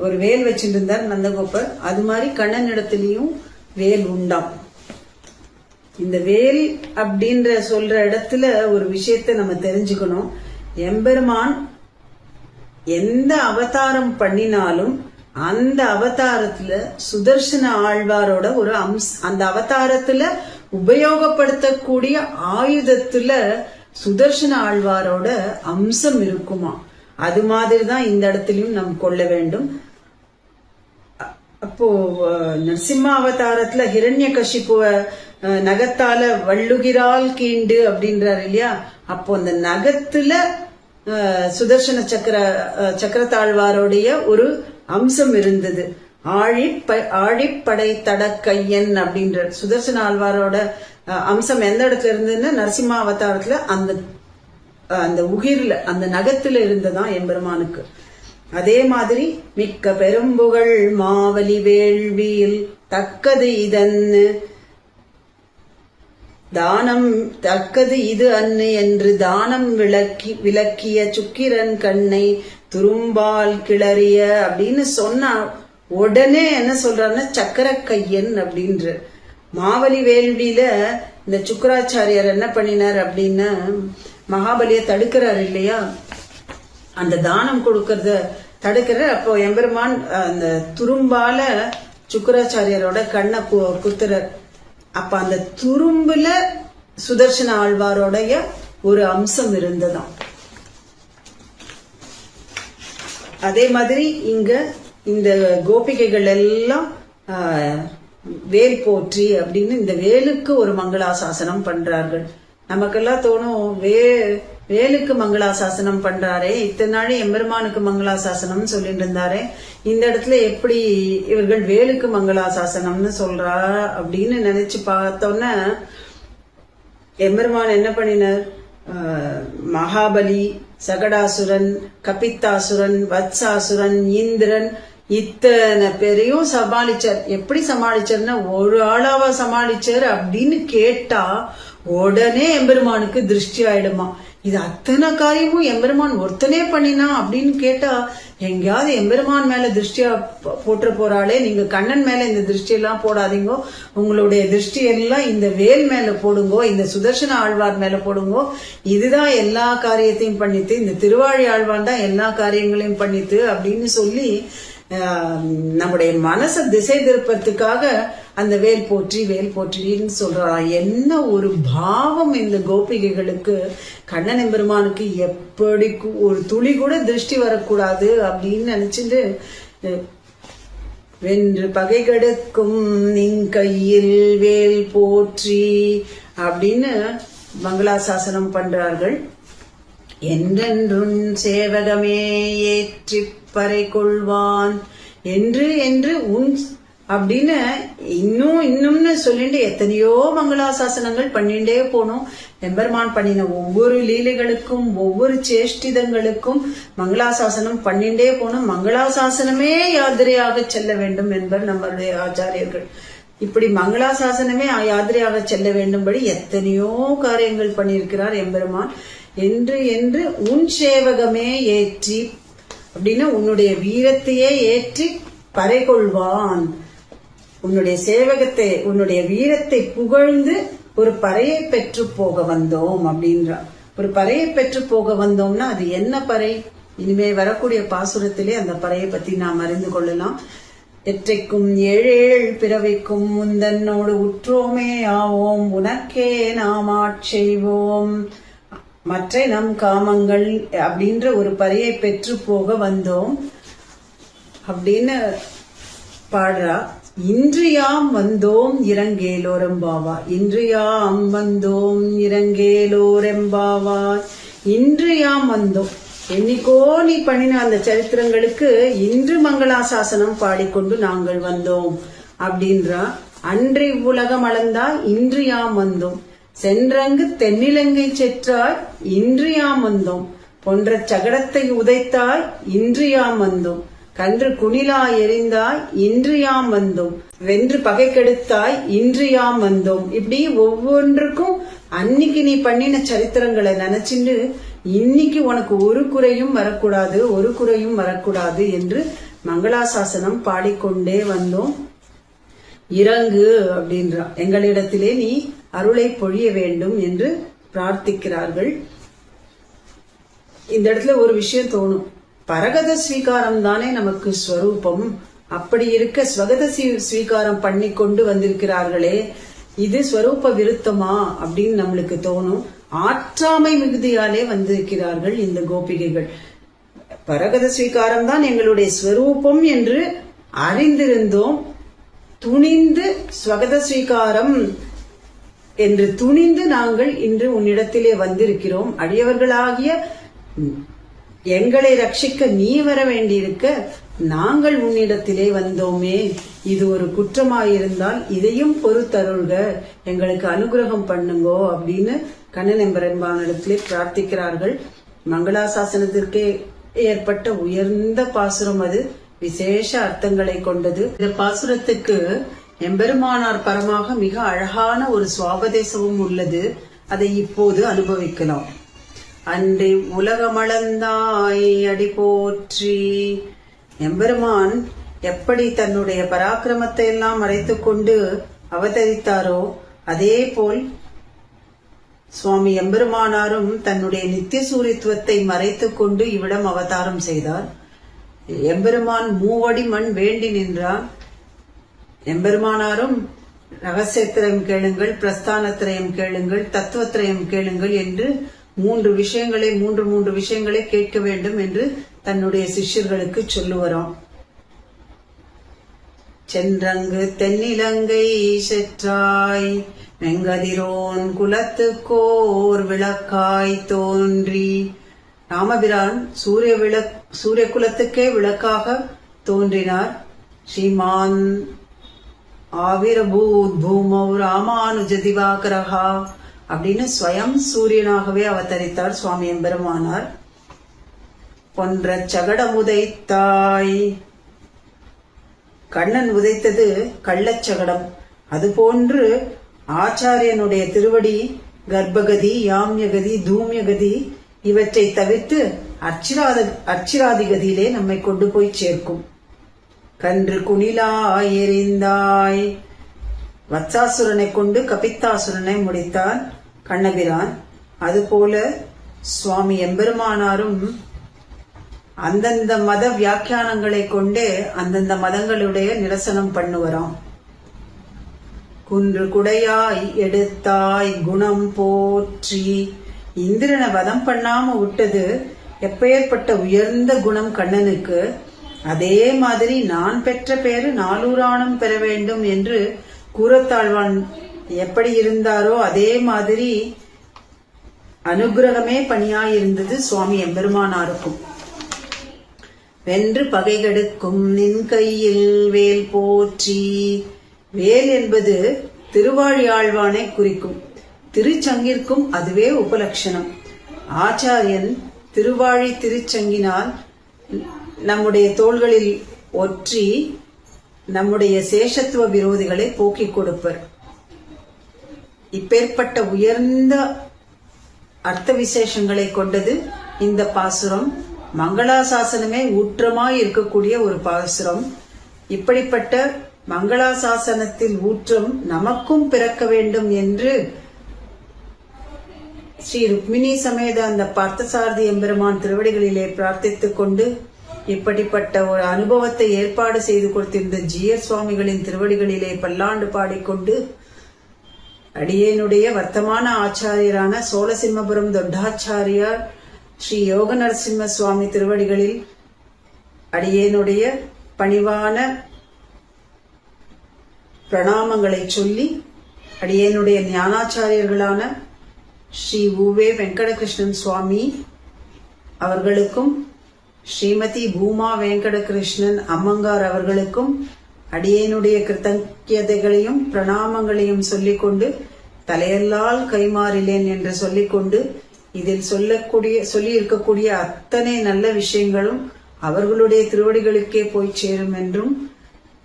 ஒரு வேல் வச்சுட்டு இருந்தார் நந்தகோபர். அது மாதிரி கண்ணன் இடத்துலயும் வேல் உண்டாம். இந்த வேல் அப்படின்ற சொல்ற இடத்துல ஒரு விஷயத்த நம்ம தெரிஞ்சுக்கணும். எம்பெருமான் எந்த அவதாரம் பண்ணினாலும் அந்த அவதாரத்துல சுதர்சன ஆழ்வாரோட ஒரு அந்த அவதாரத்துல உபயோகப்படுத்தக்கூடிய ஆயுதத்துல சுதர்சன ஆழ்வாரோட அம்சம் இருக்குமா. அது மாதிரிதான் இந்த இடத்துலயும் நாம் கொள்ள வேண்டும். அப்போ நரசிம்ம அவதாரத்துல ஹிரண்ய கஷிப்புவ நகத்தால வள்ளுகிறால் கீண்டு அப்படின்றாரு இல்லையா. அப்போ அந்த நகத்துல சுதர்சன சக்கரத்தாழ்வாரோடைய ஒரு அம்சம் இருந்தது. ஆழிப்படை தடக்கையன் அப்படின்ற சுதர்சன ஆழ்வாரோட அம்சம் எந்த இடத்துல இருந்ததுன்னா நரசிம்ம அவதாரத்துல அந்த உகிர்ல அந்த நகத்துல இருந்ததான் எம்பெருமானுக்கு. அதே மாதிரி மிக்க பெரும்புகழ் மாவலி வேள்வியில் தக்கது இதன்னு தானம் தக்கது இது அன்னு என்று தானம் விளக்கிய சுக்கிரன் கண்ணை துரும்பால் கிளறிய அப்படின்னு சொன்னா உடனே என்ன சொல்றாருன்னா சக்கர கையன் அப்படின்ற. மாவலி வேள்வியில இந்த சுக்கராச்சாரியார் என்ன பண்ணினார் அப்படின்னா மகாபலிய தடுக்கிறார் இல்லையா, அந்த தானம் கொடுக்கறத தடுக்கிற. அப்போ எம்பெருமான் அந்த துரும்பால சுக்கராச்சாரியரோட கண்ணை குத்துறார். அப்ப அந்த துரும்புல சுதர்சன ஆழ்வாரோடைய ஒரு அம்சம் இருந்ததாம். அதே மாதிரி இங்க இந்த கோபிகைகள் எல்லாம் வேல் போற்றி அப்படின்னு இந்த வேலுக்கு ஒரு மங்களாசாசனம் பண்றார்கள். நமக்கெல்லாம் தோணும் வேலுக்கு மங்களாசாசனம் பண்றாரே, இத்தனை நாளே எம்பெருமானுக்கு மங்களாசாசனம் சொல்லிட்டு இருந்தாரே, இந்த இடத்துல எப்படி இவர்கள் வேலுக்கு மங்களாசாசனம்னு சொல்றா அப்படின்னு நினைச்சு பார்த்தோன்னா எம்பெருமான் என்ன பண்ணினார், மகாபலி, சகடாசுரன், கபித்தாசுரன், வத்சாசுரன், இந்திரன் இத்தனை பேரையும் சமாளிச்சார். எப்படி சமாளிச்சார்னா ஒரு ஆளாவா சமாளிச்சார் அப்படின்னு கேட்டா உடனே எம்பெருமானுக்கு திருஷ்டி ஆயிடுமா. இது அத்தனை காரியமும் எம்பெருமான் ஒருத்தனே பண்ணினா அப்படின்னு கேட்டா எங்கேயாவது எம்பெருமான் மேல திருஷ்டியா போட்டு போறாளே, நீங்க கண்ணன் மேல இந்த திருஷ்டி எல்லாம் போடாதீங்கோ, உங்களுடைய திருஷ்டி எல்லாம் இந்த வேல் மேல போடுங்கோ, இந்த சுதர்சன ஆழ்வார் மேல போடுங்கோ, இதுதான் எல்லா காரியத்தையும் பண்ணித்து, இந்த திருவாழி ஆழ்வான் தான் எல்லா காரியங்களையும் பண்ணித்து அப்படின்னு சொல்லி நம்முடைய மனசை திசை திருப்பறதுக்காக அந்த வேல் போற்றி வேல் போற்றின்னு சொல்றா. என்ன ஒரு பாவம் இந்த கோபிகைகளுக்கு. கண்ணன் எம்பெருமானுக்கு எப்படி ஒரு துளி கூட திருஷ்டி வரக்கூடாது அப்படின்னு நினைச்சிட்டு வென்று பகை கெடுக்கும் நின் கையில் வேல் போற்றி அப்படின்னு மங்களாசாசனம் பண்றார்கள். என்றென்றும் சேவகமே ஏற்றி பறை கொள்வான் என்று என்று உன் அப்படின்னு இன்னும்னு சொல்லிட்டு எத்தனையோ மங்களாசாசனங்கள் பண்ணிட்டே போனோம். எம்பெருமான் பண்ணின ஒவ்வொரு லீலைகளுக்கும் ஒவ்வொரு சேஷ்டிதங்களுக்கும் மங்களாசாசனம் பண்ணிட்டே போனோம். மங்களாசாசனமே யாத்திரையாக செல்ல வேண்டும் என்பர் நம்மளுடைய ஆச்சாரியர்கள். இப்படி மங்களாசாசனமே யாத்திரையாக செல்ல வேண்டும்படி எத்தனையோ காரியங்கள் பண்ணியிருக்கிறார் எம்பெருமான். என்று உன் சேவகமே ஏற்றி அப்படின்னு உன்னுடைய வீரத்தையே ஏற்றி பறை கொள்வான். உன்னுடைய சேவகத்தை உன்னுடைய வீரத்தை புகழ்ந்து ஒரு பறையை பெற்று போக வந்தோம் அப்படின்றார். ஒரு பறையை பெற்று போக வந்தோம்னா அது என்ன பறை? இனிமே வரக்கூடிய பாசுரத்திலே அந்த பறையை பத்தி நாம் அறிந்து கொள்ளலாம். எற்றைக்கும் ஏழேழ் பிறவைக்கும் முந்தன்னோடு உற்றோமே ஆவோம், உனக்கே நாம் ஆட்செய்வோம், மற்ற நம் காமங்கள் அப்படின்ற ஒரு பறையை பெற்று போக வந்தோம் அப்படின்னு பாடுறா. இன்று யாம் வந்தோம் இறங்கேலோரெம்பாவா, இன்று யாம் வந்தோம் இறங்கேலோரெம்பாவா. இன்று யாம் வந்தோம், என்னைக்கோ நீ பண்ணின அந்த சரித்திரங்களுக்கு இன்று மங்களாசாசனம் பாடிக்கொண்டு நாங்கள் வந்தோம் அப்படின்றா. அன்றி உலகம் அளந்தாய் இன்று யாம் வந்தோம், சென்றங்கு தென்னிலங்கை செற்றாய் இன்று யாம் வந்தோம், பொன்ற சகடத்தை உதைத்தாய் இன்று யாம் வந்தோம், கன்று குணிலா எறிந்தாய் இன்று யாம் வந்தோம், வென்று பகை கெடுத்தாய் இன்று யாம் வந்தோம். இப்படி ஒவ்வொன்றுக்கும் அன்னைக்கு நீ பண்ணின சரித்திரங்களை நினைச்சுண்டு இன்னைக்கு உனக்கு ஒரு குறையும் வரக்கூடாது என்று மங்களாசாசனம் பாடிக்கொண்டே வந்தோம். இறங்கு அப்படின்றா, எங்களிடத்திலே நீ அருளை பொழிய வேண்டும் என்று பிரார்த்திக்கிறார்கள். இந்த இடத்துல ஒரு விஷயம் தோணும், பரகத ஸ்வீகாரம் தானே நமக்கு ஸ்வரூபம். அப்படி இருக்க ஸ்வகத ஸ்வீகாரம் பண்ணி கொண்டு வந்திருக்கிறார்களே, இது ஸ்வரூப விருத்தமா அப்படின்னு நம்மளுக்கு தோணும். ஆற்றாமை மிகுதியாலே வந்திருக்கிறார்கள் இந்த கோபிகைகள். பரகத ஸ்வீகாரம் தான் எங்களுடைய ஸ்வரூபம் என்று அறிந்திருந்தோம். துணிந்து ஸ்வகத ஸ்வீகாரம் என்று துணிந்து நாங்கள் இன்று உன்னிடத்திலே வந்திருக்கிறோம். அடியவர்களாகிய எங்களை ரட்சிக்க நீ வர வேண்டியிருக்க நாங்கள் உன்னிடத்திலே வந்தோமே, இது ஒரு குற்றமாயிருந்தால் இதையும் பொறுத்தருள்க, எங்களுக்கு அனுகிரகம் பண்ணுங்கோ அப்படின்னு கண்ணன் எம்பெருமானிடத்திலே பிரார்த்திக்கிறார்கள். மங்களாசாசனத்திற்கே ஏற்பட்ட உயர்ந்த பாசுரம் அது, விசேஷ அர்த்தங்களை கொண்டது. இந்த பாசுரத்துக்கு எம்பெருமானார் பரமாக மிக அழகான ஒரு சுவாபதேசமும் உள்ளது. அதை இப்போது அனுபவிக்கலாம். அன்றி உலகமளந்தாய் அடி போற்றி. எம்பெருமான் எப்படி தன்னுடைய பராக்கிரமத்தை எல்லாம் மறைத்துக் கொண்டு அவதரித்தாரோ அதே போல் சுவாமி எம்பெருமானாரும் தன்னுடைய நித்திய சூரித்துவத்தை மறைத்துக் கொண்டு இவ்விடம் அவதாரம் செய்தார். எம்பெருமான் மூவடி மண் வேண்டி நின்றார். எம்பெருமானாரும் ரகசியத்திரயம் கேளுங்கள், பிரஸ்தானத்திரயம் கேளுங்கள், தத்துவத்திரயம் கேளுங்கள் என்று மூன்று விஷயங்களை கேட்க வேண்டும் என்று தன்னுடைய சிஷ்யர்களுக்கு சொல்லுவராம். சென்றங்கு தென்னிலங்கை செற்றாய், வெங்கதிரோன் குலத்துக்கோர் விளக்காய் தோன்றி. ராமபிரான் சூரிய குலத்துக்கே விளக்காக தோன்றினார். ஸ்ரீமான் ஆவிரபூத் பூமௌ ராமானுஜ திவாகரஹா அப்படின்னு ஸ்வயம் சூரியனாகவே அவதரித்தார் சுவாமி எம்பெருமானார். பொன்ற சகடம் உதைத்தாய், கண்ணன் உதைத்தது கள்ளச்சகடம். அதுபோன்று ஆச்சாரியனுடைய திருவடி கர்ப்பகதி, யாம்யகதி, தூமியகதி இவற்றை தவிர்த்து அர்ச்சிராதி கதியிலே நம்மை கொண்டு போய் சேர்க்கும். கன்று குணிலா எறிந்தாய், வத்சாசுரனை கொண்டு கபித்தாசுரனை முடித்தான் கண்ணபிரான். அதுபோல சுவாமி எம்பெருமானாரும் அந்தந்த மத வியாக்கியானங்களை கொண்டே அந்தந்த மதங்களுடைய நிரசனம் பண்ணுவராம். குன்று குடையாய் எடுத்தாய் குணம் போற்றி. இந்திரனை வதம் பண்ணாம விட்டது எப்பேற்பட்ட உயர்ந்த குணம் கண்ணனுக்கு. அதே மாதிரி நான் பெற்ற பேரு நாலூரானும் பெற வேண்டும் என்று கூறத்தாழ்வான் எப்படி இருந்தாரோ அதே மாதிரி அனுகிரகமே பணியாயிருந்தது சுவாமி எம்பெருமானாருக்கும். வென்று பகைகெடுக்கும் நின் கையில் வேல் போற்றி. வேல் என்பது திருவாழியாழ்வானை குறிக்கும். திருச்சங்கிற்கும் அதுவே உபலட்சணம். ஆச்சாரியன் திருவாழி திருச்சங்கினால் நம்முடைய தோள்களில் ஒற்றி நம்முடைய சேஷத்துவ விரோதிகளை போக்கிக் கொடுப்பர். இப்பேற்பட்ட உயர்ந்த அர்த்த விசேஷங்களை கொண்டது இந்த பாசுரம். மங்களாசாசனமே ஊற்றமாய் இருக்கக்கூடிய ஒரு பாசுரம். இப்படிப்பட்ட மங்களாசாசனத்தில் ஊற்றம் நமக்கும் பிறக்க வேண்டும் என்று ஸ்ரீ ருக்மிணி சமேத அந்த பார்த்தசாரதி எம்பெருமான் திருவடிகளிலே பிரார்த்தித்துக் கொண்டு இப்படிப்பட்ட ஒரு அனுபவத்தை ஏற்பாடு செய்து கொடுத்திருந்த ஜீயர் சுவாமிகளின் திருவடிகளிலே பல்லாண்டு பாடிக்கொண்டு அடியேனுடைய வர்த்தமான ஆச்சாரியரான சோழசிம்மபுரம் தொட்டாச்சாரியார் ஸ்ரீ யோக நரசிம்ம சுவாமி திருவடிகளில் அடியேனுடைய பணிவான பிரணாமங்களை சொல்லி அடியேனுடைய ஞானாச்சாரியர்களான ஸ்ரீ உவே வெங்கடகிருஷ்ணன் சுவாமி அவர்களுக்கும் ஸ்ரீமதி பூமா வெங்கடகிருஷ்ணன் அம்மங்கார் அவர்களுக்கும் அடியேனுடைய கிருத்தஜதைகளையும் பிரணாமங்களையும் சொல்லிக்கொண்டு தலையல்லால் கைமாறிலேன் என்று சொல்லிக்கொண்டு இதில் சொல்லி இருக்கக்கூடிய அத்தனை நல்ல விஷயங்களும் அவர்களுடைய திருவடிகளுக்கே போய் சேரும் என்றும்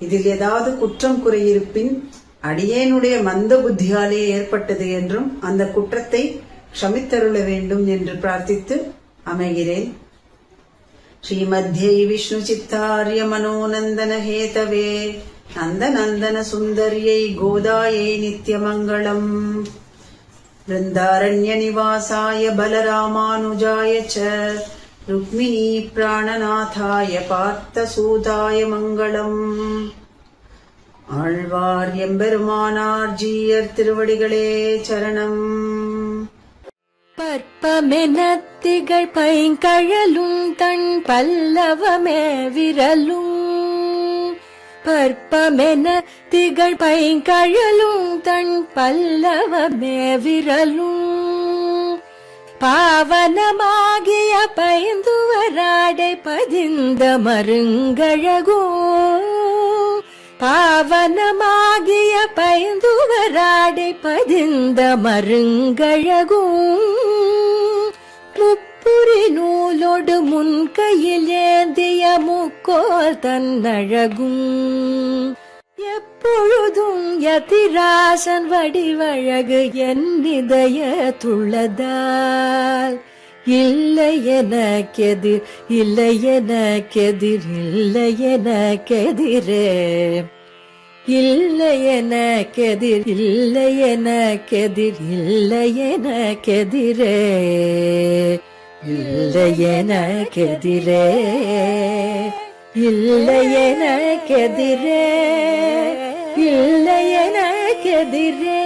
இதில் ஏதாவது குற்றம் குறையிருப்பின் அடியேனுடைய மந்த புத்தியாலே ஏற்பட்டது என்றும் அந்த குற்றத்தை க்ஷமித்தருள வேண்டும் என்று பிரார்த்தித்து அமைகிறேன். ஸ்ரீமத்யை விஷ்ணு சித்தார்ய மனோநந்தன ஹேதவே நந்தநந்தன சுந்தர்யை கோதாயை நித்யமங்கலம். விருந்தாரண்ய நிவாசாய பலராமானுஜாய ச ருக்மிணீ பிராணநாதாய பார்த்தசூதாய மங்களம். ஆழ்வார் எம்பெருமானார் ஜீயர் திருவடிகளே சரணம். பற்பமென திகழ் பைங்கழலும் தன் பல்லவமே விரலும். பற்பமென திகழ் பைங்கழலும் தன் பல்லவமே விரலும். பாவனமாகிய பைந்துவராடை பதிந்த மருங்கழகும். பாவனமாகிய பைந்துவராடை பதிந்த மருங்கழகும். முப்புரி நூலோடு முன்கையில் ஏந்திய முக்கோல் தன்னழகும். எப்பொழுதும் யதிராசன் வடிவழகு என் இதயத்துள்ளதால் இல்லை எனக்கெதிர் இல்லை எனக்கெதிர் இல்லை எனக்கெதிரே. இல்லை எனக்கெதிர் இல்லை எனக்கெதிர் இல்லை எனக்கெதிரே. இல்லை எனக்கெதிரே இல்லை எனக்கெதிரே இல்லை எனக்கெதிரே.